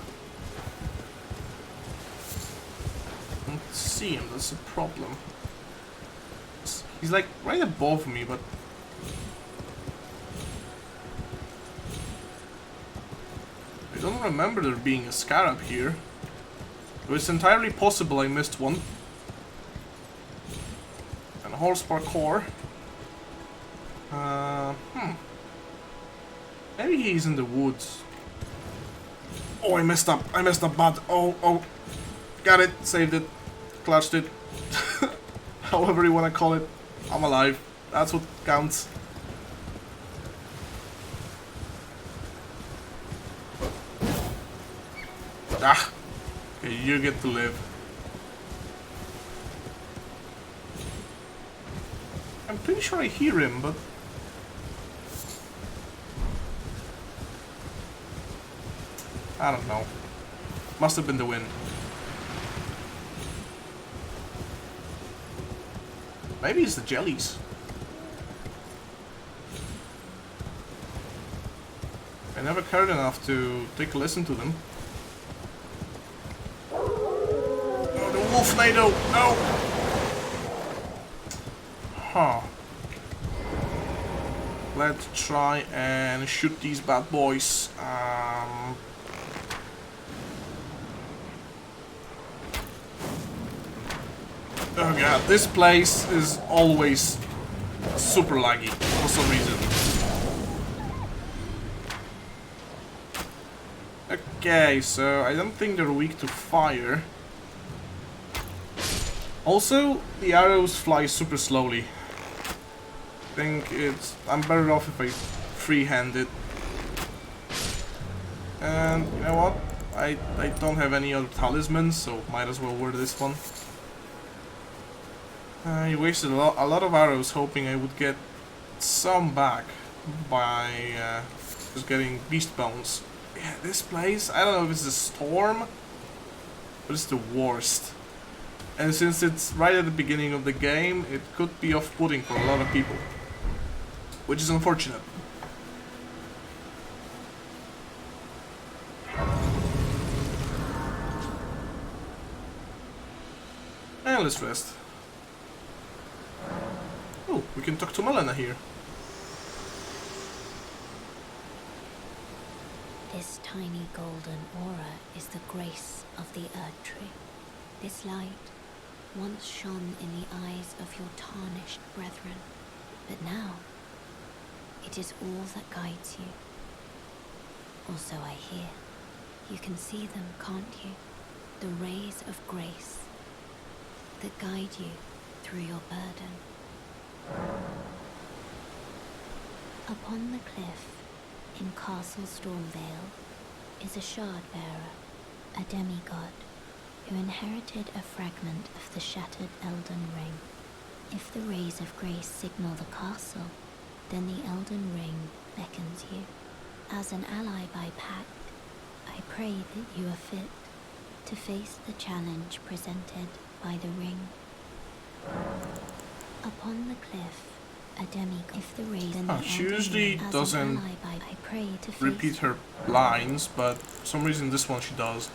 I don't see him, that's a problem. He's like right above me, but I don't remember there being a scarab here. So it's entirely possible I missed one. And a horse parkour. Maybe he's in the woods. Oh, I messed up. I messed up bad. Oh. Got it. Saved it. Clutched it. However you want to call it. I'm alive. That's what counts. Ah. Okay, you get to live. I'm pretty sure I hear him, but... I don't know. Must have been the wind. Maybe it's the jellies. I never cared enough to take a listen to them. Oh, the wolf NATO! No! Huh. Let's try and shoot these bad boys. Oh god, this place is always super laggy for some reason. Okay, so I don't think they're weak to fire. Also, the arrows fly super slowly. I think I'm better off if I freehand it. And you know what? I don't have any other talismans, so might as well wear this one. I wasted a lot of arrows hoping I would get some back by just getting beast bones. Yeah, this place, I don't know if it's a storm, but it's the worst. And since it's right at the beginning of the game, it could be off-putting for a lot of people. Which is unfortunate. And let's rest. Oh, we can talk to Melena here. This tiny golden aura is the grace of the Earth Tree. This light once shone in the eyes of your tarnished brethren, but now it is all that guides you. or so I hear. You can see them, can't you? The rays of grace that guide you through your burden. Upon the cliff in Castle Stormvale is a shard-bearer, a demigod, who inherited a fragment of the shattered Elden Ring. If the rays of grace signal the castle, then the Elden Ring beckons you. As an ally by pact, I pray that you are fit to face the challenge presented by the ring. Upon the cliff, a demigod. If the rays and the She Elden usually Ring, as doesn't an ally by, I pray to repeat face her lines, but for some reason this one she does.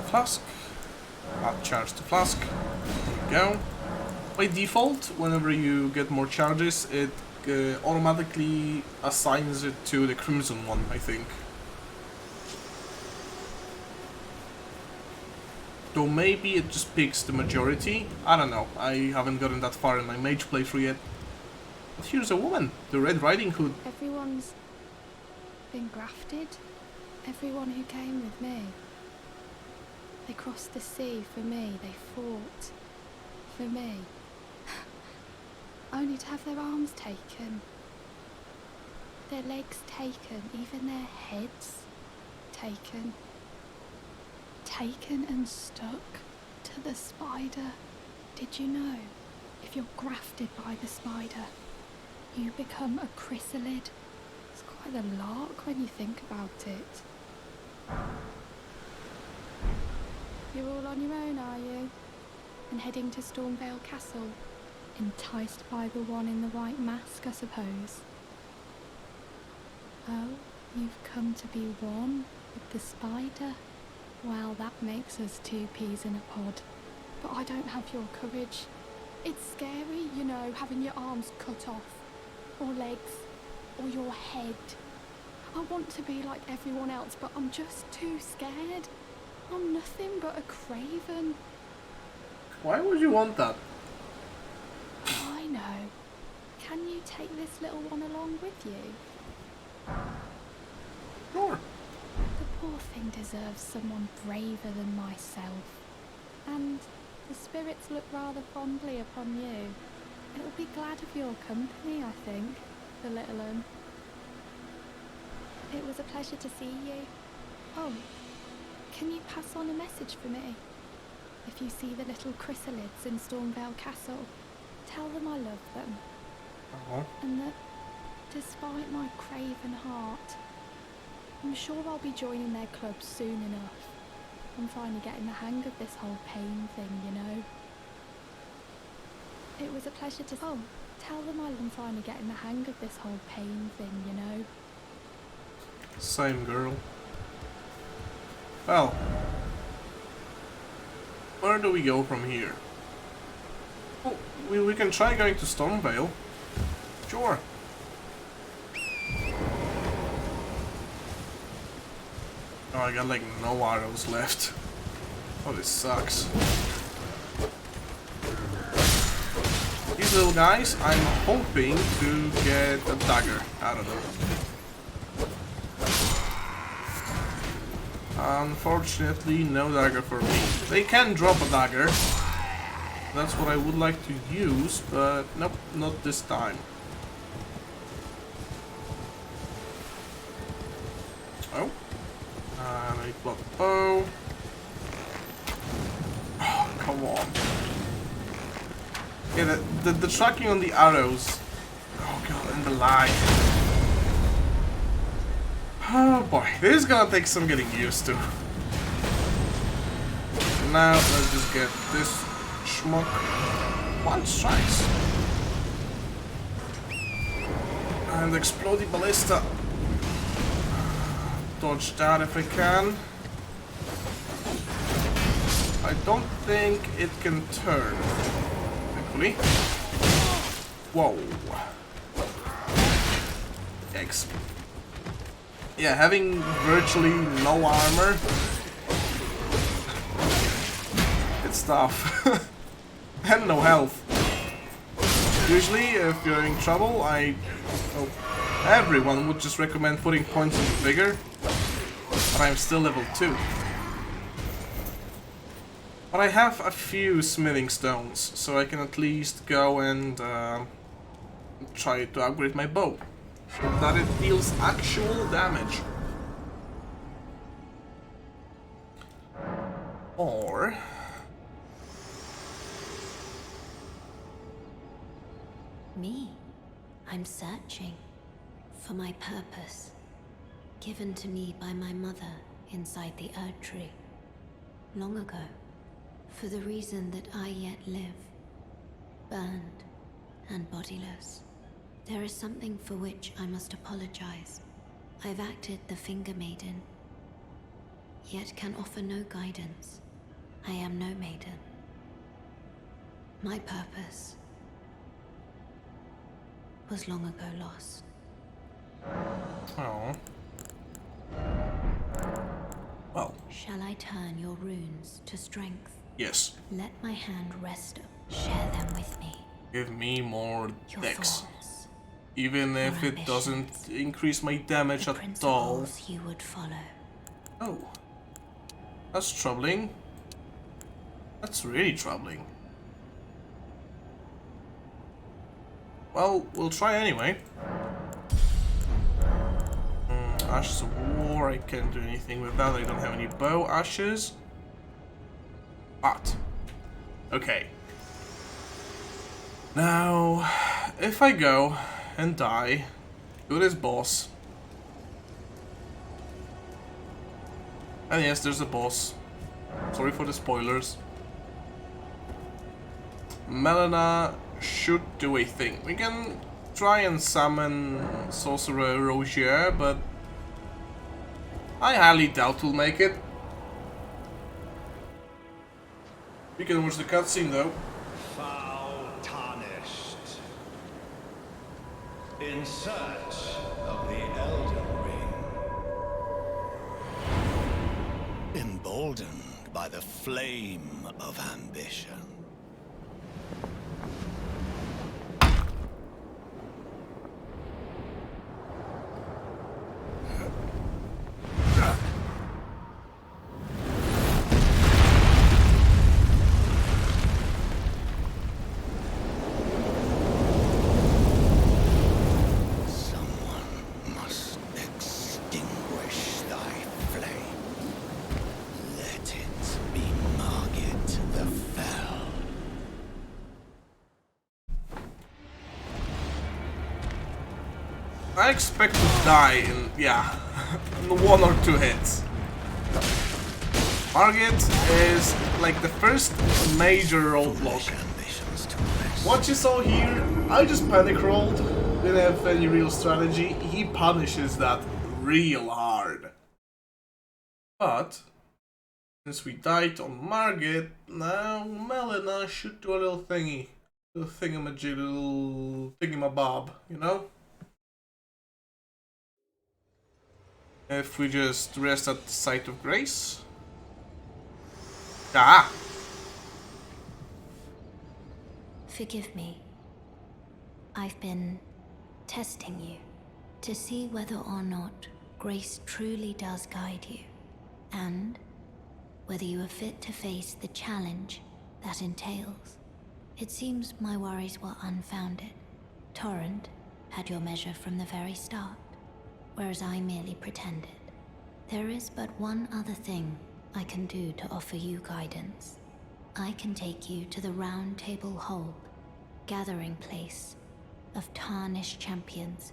Flask. Add charge to flask. There we go. By default, whenever you get more charges, it automatically assigns it to the crimson one, I think. Though maybe it just picks the majority. I don't know. I haven't gotten that far in my mage playthrough yet. But here's a woman, the Red Riding Hood. Everyone's been grafted. Everyone who came with me. They crossed the sea for me. They fought for me. Only to have their arms taken. Their legs taken. Even their heads taken. Taken and stuck to the spider. Did you know? If you're grafted by the spider, you become a chrysalid. It's quite a lark when you think about it. You're all on your own, are you? And heading to Stormvale Castle? Enticed by the one in the white mask, I suppose. Oh, you've come to be one with the spider? Well, that makes us two peas in a pod. But I don't have your courage. It's scary, you know, having your arms cut off. Or legs. Or your head. I want to be like everyone else, but I'm just too scared. I'm nothing but a craven. Why would you want that? I know. Can you take this little one along with you? Sure. The poor thing deserves someone braver than myself. And the spirits look rather fondly upon you. It'll be glad of your company, I think, the little one. It was a pleasure to see you. Oh, can you pass on a message for me? If you see the little chrysalids in Stormvale Castle, tell them I love them. Oh. And that, despite my craven heart, I'm sure I'll be joining their club soon enough. I'm finally getting the hang of this whole pain thing, you know. It was a pleasure to... Oh, tell them I'm finally getting the hang of this whole pain thing, you know. Same girl. Well, where do we go from here? Oh, we can try going to Stormvale. Sure. Oh, I got like no arrows left. Oh, this sucks. These little guys, I'm hoping to get a dagger out of them. Unfortunately, no dagger for me. They can drop a dagger. That's what I would like to use, but nope, not this time. Oh. Let me plot the bow. Oh, come on. Yeah, the tracking on the arrows. Oh god, and the lag. Oh boy, this is gonna take some getting used to. Now, let's just get this schmuck. One strikes. And exploding ballista. Dodge that if I can. I don't think it can turn. Thankfully. Whoa. Yikes. Yeah, having virtually no armor, it's tough. And no health. Usually, if you're in trouble, Oh. Everyone would just recommend putting points into vigor, but I'm still level 2. But I have a few smithing stones, so I can at least go and try to upgrade my bow, so that it deals actual damage. Or... Me? I'm searching for my purpose, given to me by my mother inside the Erd Tree, long ago, for the reason that I yet live, burned and bodiless. There is something for which I must apologize. I've acted the Finger Maiden, yet can offer no guidance. I am no maiden. My purpose was long ago lost. Oh. Well. Shall I turn your runes to strength? Yes. Let my hand rest. Share them with me. Give me more Your dex. thoughts, Even if your it doesn't ambitions, increase my damage the at all. principles you would follow. Oh. That's troubling. That's really troubling. Well, we'll try anyway. Ashes of War, I can't do anything with that. I don't have any bow ashes. But, okay. Now, if I go and die to this boss. And yes, there's a boss. Sorry for the spoilers. Melina should do a thing. We can try and summon Sorcerer Rogier, but I highly doubt we'll make it. We can watch the cutscene though. Foul tarnished. In search of the Elden Ring. Emboldened by the flame of ambition. I expect to die in, yeah, in 1 or 2 hits. Margit is like the first major roadblock. What you saw here, I just panic rolled, didn't have any real strategy. He punishes that real hard. But, since we died on Margit, now Melina should do a little thingy. Little thingamajig, little thingamabob, you know? If we just rest at the site of grace. Ah! Forgive me. I've been testing you to see whether or not grace truly does guide you, and whether you are fit to face the challenge that entails. It seems my worries were unfounded. Torrent had your measure from the very start, whereas I merely pretended. There is but one other thing I can do to offer you guidance. I can take you to the Round Table Hold, gathering place of tarnished champions,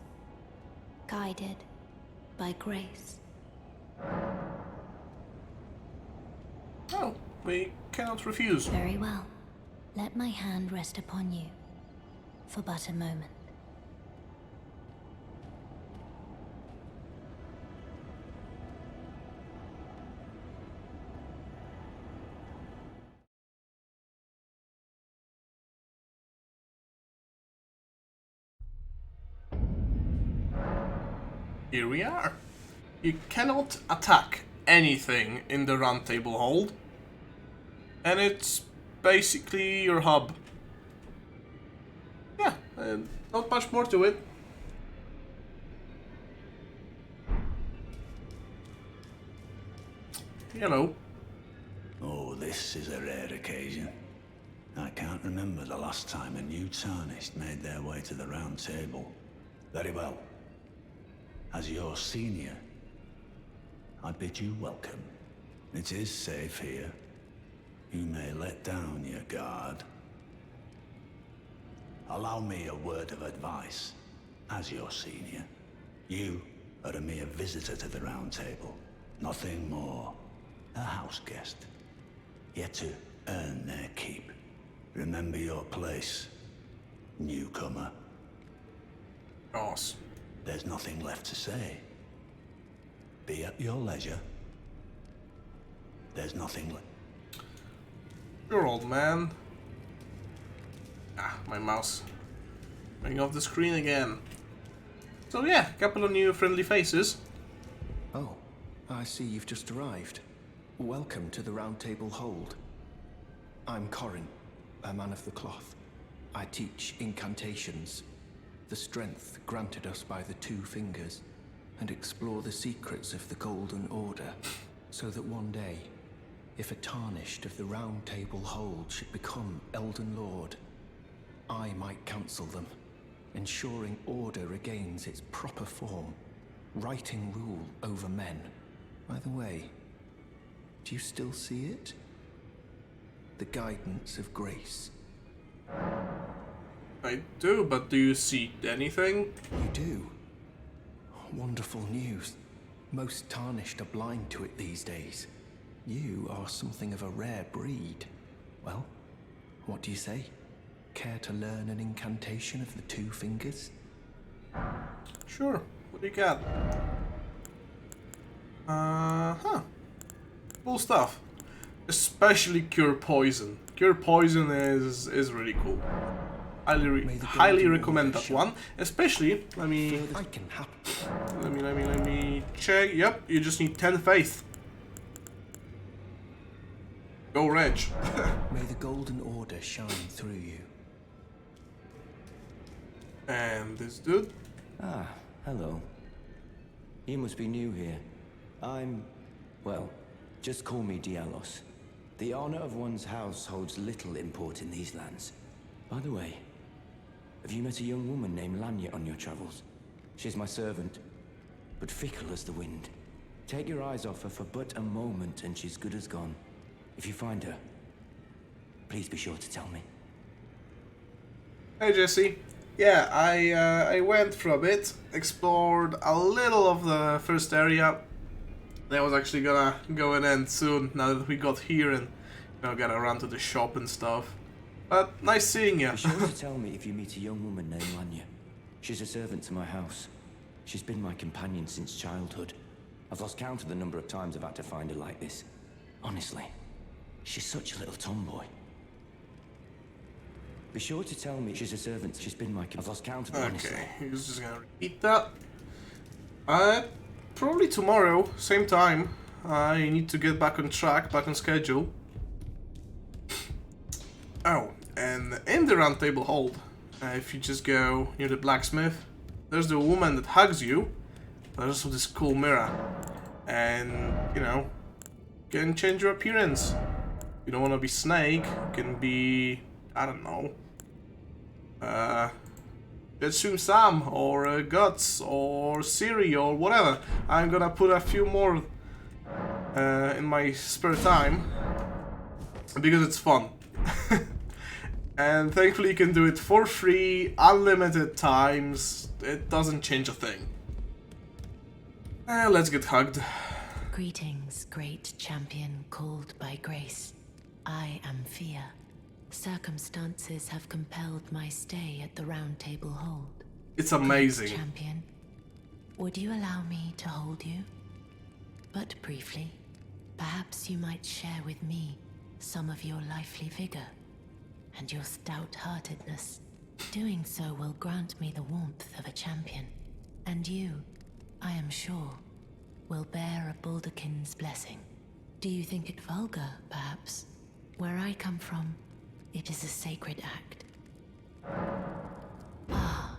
guided by grace. Oh, we cannot refuse. Very well. Let my hand rest upon you for but a moment. Here we are. You cannot attack anything in the Round Table Hold. And it's basically your hub. Yeah, not much more to it. you know. Oh, this is a rare occasion. I can't remember the last time a new Tarnished made their way to the Round Table. Very well. As your senior, I bid you welcome. It is safe here. You may let down your guard. Allow me a word of advice. As your senior, you are a mere visitor to the Round Table. Nothing more. A house guest. Yet to earn their keep. Remember your place, newcomer. Awesome. There's nothing left to say. Be at your leisure. There's nothing left. Sure, old man. Ah, my mouse. Bring off the screen again. So yeah, a couple of new friendly faces. Oh, I see you've just arrived. Welcome to the Round Table Hold. I'm Corin, a man of the cloth. I teach incantations, the strength granted us by the Two Fingers, and explore the secrets of the Golden Order, so that one day, if a Tarnished of the Round Table Hold should become Elden Lord, I might counsel them, ensuring order regains its proper form, righting rule over men. By the way, do you still see it? The guidance of grace. I do, but do you see anything? You do? Wonderful news. Most Tarnished are blind to it these days. You are something of a rare breed. Well, what do you say? Care to learn an incantation of the Two Fingers? Sure. What do you got? Cool stuff. Especially Cure Poison. Cure Poison is really cool. Highly recommend that one. Especially, let me check. Yep, you just need 10 faith. Go Reg. May the Golden Order shine through you. And this dude. Ah, hello. You must be new here. Well, just call me Dialos. The honor of one's house holds little import in these lands. By the way, have you met a young woman named Lanya on your travels? She's my servant, but fickle as the wind. Take your eyes off her for but a moment and she's good as gone. If you find her, please be sure to tell me. Hey Jesse. Yeah, I went for a bit, explored a little of the first area. That was actually gonna go and end soon, now that we got here and, get around to the shop and stuff. But nice seeing you. Be sure to tell me if you meet a young woman named Lanya. She's a servant to my house. She's been my companion since childhood. I've lost count of the number of times I've had to find her like this. Honestly, she's such a little tomboy. Be sure to tell me she's a servant. She's been my... I've lost count of it, honestly. Okay, he's just gonna repeat that. Probably tomorrow, same time. I need to get back on track, back on schedule. Oh, and in the Round Table Hold, if you just go near the blacksmith, there's the woman that hugs you. There's also this cool mirror. And, you can change your appearance. You don't want to be Snake, you can be... I don't know. Assume Sam or Guts or Siri or whatever. I'm gonna put a few more in my spare time because it's fun. And thankfully you can do it for free, unlimited times. It doesn't change a thing. Let's get hugged. Greetings, great champion called by grace. I am Fia. Circumstances have compelled my stay at the Round Table Hold. It's amazing. Great champion, would you allow me to hold you? But briefly, perhaps you might share with me some of your lively vigor and your stout-heartedness. Doing so will grant me the warmth of a champion, and you, I am sure, will bear a Baldakin's blessing. Do you think it vulgar, perhaps? Where I come from, it is a sacred act. Ah,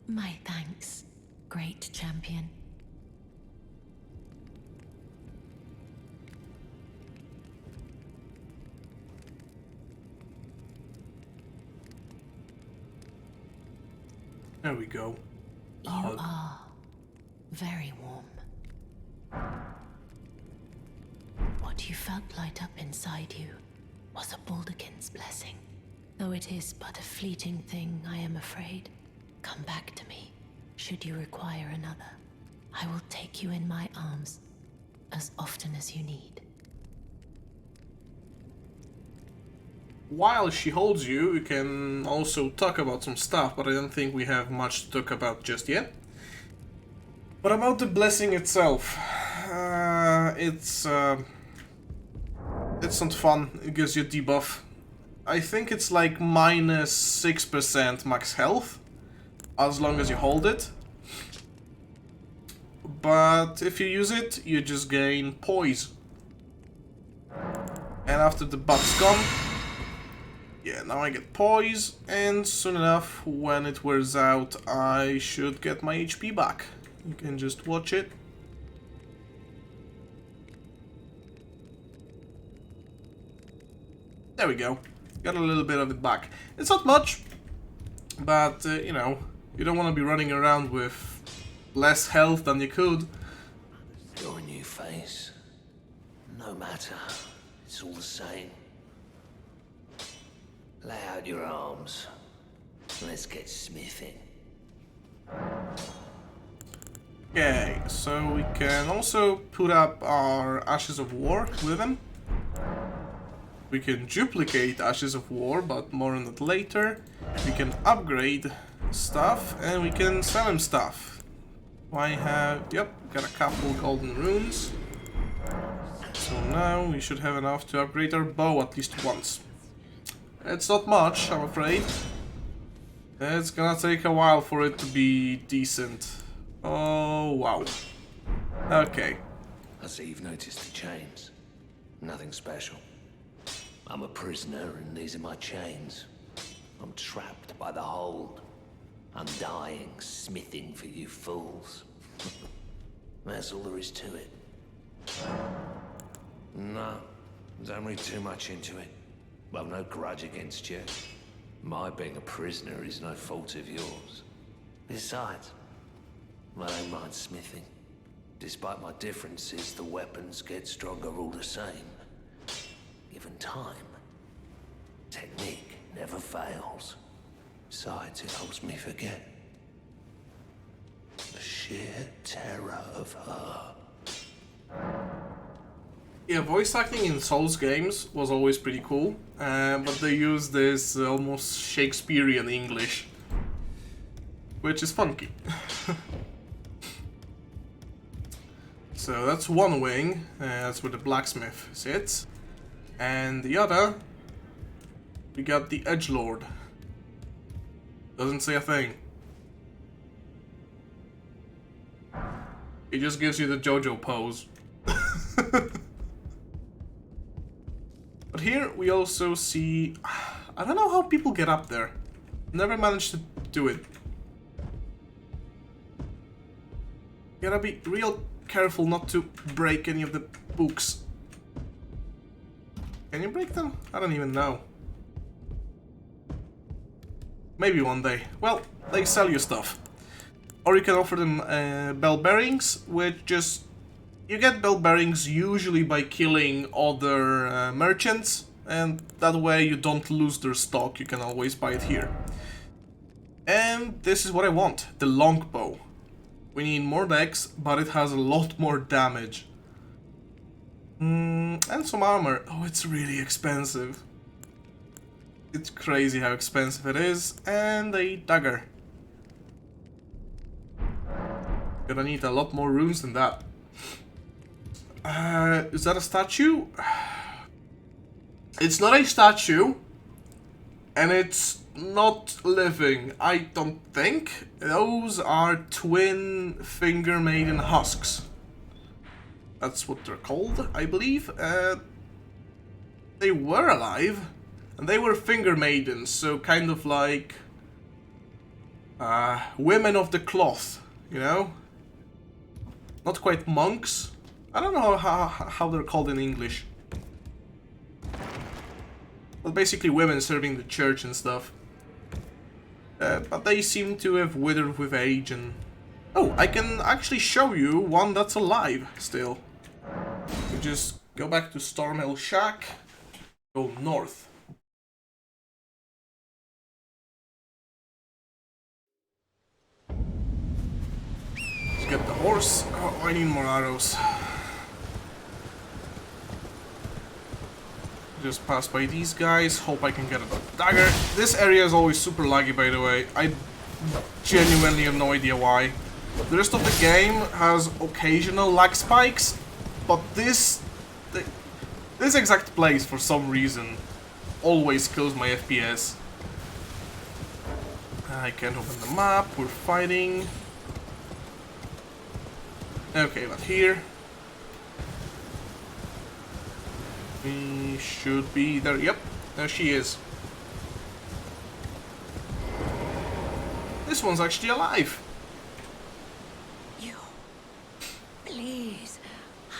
my thanks, great champion. There we go. You are very warm. What you felt light up inside you was a Baldurkin's blessing. Though it is but a fleeting thing, I am afraid. Come back to me, should you require another. I will take you in my arms as often as you need. While she holds you, you can also talk about some stuff, but I don't think we have much to talk about just yet. But about the blessing itself, it's not fun. It gives you a debuff. I think it's like minus 6% max health, as long as you hold it. But if you use it, you just gain poise. And after the buff's gone, yeah, now I get poise, and soon enough, when it wears out, I should get my HP back. You can just watch it. There we go. Got a little bit of it back. It's not much, but, you know, you don't want to be running around with less health than you could. Your new face. No matter. It's all the same. Lay out your arms. Let's get smithing. Okay, so we can also put up our Ashes of War with them. We can duplicate Ashes of War, but more on that later. We can upgrade stuff, and we can sell him stuff. I have, yep, got a couple golden runes. So now we should have enough to upgrade our bow at least once. It's not much, I'm afraid. It's gonna take a while for it to be decent. Oh, wow. Okay. I see you've noticed the chains. Nothing special. I'm a prisoner and these are my chains. I'm trapped by the hold. I'm dying, smithing for you fools. That's all there is to it. No, don't read too much into it. Well, no grudge against you. My being a prisoner is no fault of yours. Besides, I don't mind smithing. Despite my differences, the weapons get stronger all the same. Given time, technique never fails. Besides, it helps me forget the sheer terror of her. Yeah, voice acting in Souls games was always pretty cool, but they use this almost Shakespearean English, which is funky. So that's one wing, that's where the blacksmith sits, and the other, we got the edgelord. Doesn't say a thing. He just gives you the JoJo pose. But here we also see... I don't know how people get up there. Never managed to do it. Gotta be real careful not to break any of the books. Can you break them? I don't even know. Maybe one day. Well, they sell you stuff. Or you can offer them bell bearings, which just... You get bell bearings usually by killing other merchants, and that way you don't lose their stock, you can always buy it here. And this is what I want, the longbow. We need more dex, but it has a lot more damage. And some armor. Oh, it's really expensive. It's crazy how expensive it is. And a dagger. Gonna need a lot more runes than that. Is that a statue? It's not a statue. And it's not living, I don't think. Those are twin finger maiden husks. That's what they're called, I believe. They were alive. And they were finger maidens, so kind of like... women of the cloth, you know? Not quite monks. I don't know how they're called in English. But basically women serving the church and stuff. but they seem to have withered with age and... Oh, I can actually show you one that's alive still. You just go back to Stormhill Shack, go north. Let's get the horse. Oh, I need more arrows. Just pass by these guys, hope I can get a dagger. This area is always super laggy, by the way. I genuinely have no idea why. The rest of the game has occasional lag spikes, but this exact place, for some reason, always kills my FPS. I can't open the map, we're fighting. Okay, but here... we should be there. Yep, there she is. This one's actually alive. You, please,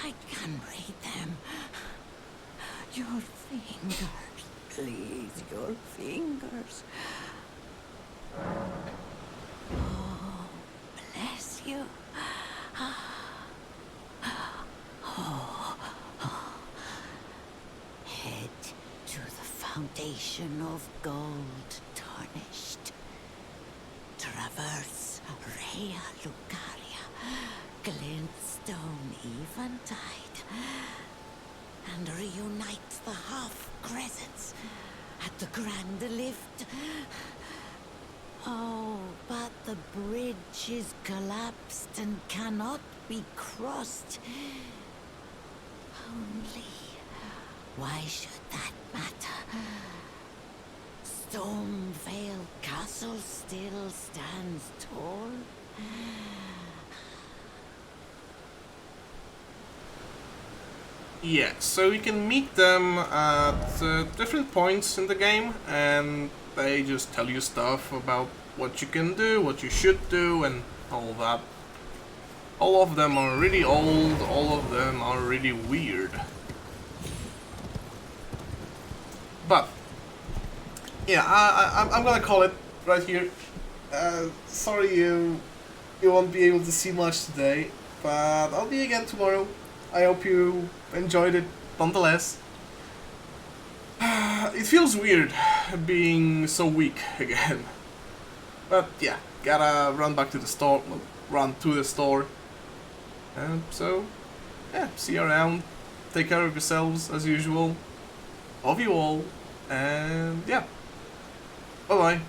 I can read them. Your fingers, please, your fingers. Oh, bless you. Head to the foundation of gold tarnished. Traverse Rhea Lucaria, glintstone eventide, and reunite the half crescents at the grand lift. Oh, but the bridge is collapsed and cannot be crossed. Only, why should that matter? Stormvale Castle still stands tall. Yeah, so you can meet them at different points in the game, and they just tell you stuff about what you can do, what you should do, and all that. All of them are really old, all of them are really weird. But, yeah, I'm gonna call it right here. Sorry you won't be able to see much today, but I'll be again tomorrow. I hope you enjoyed it nonetheless. It feels weird being so weak again. But yeah, gotta run back to the store, well, run to the store. So, yeah, see you around. Take care of yourselves as usual. Love you all. And yeah, bye bye.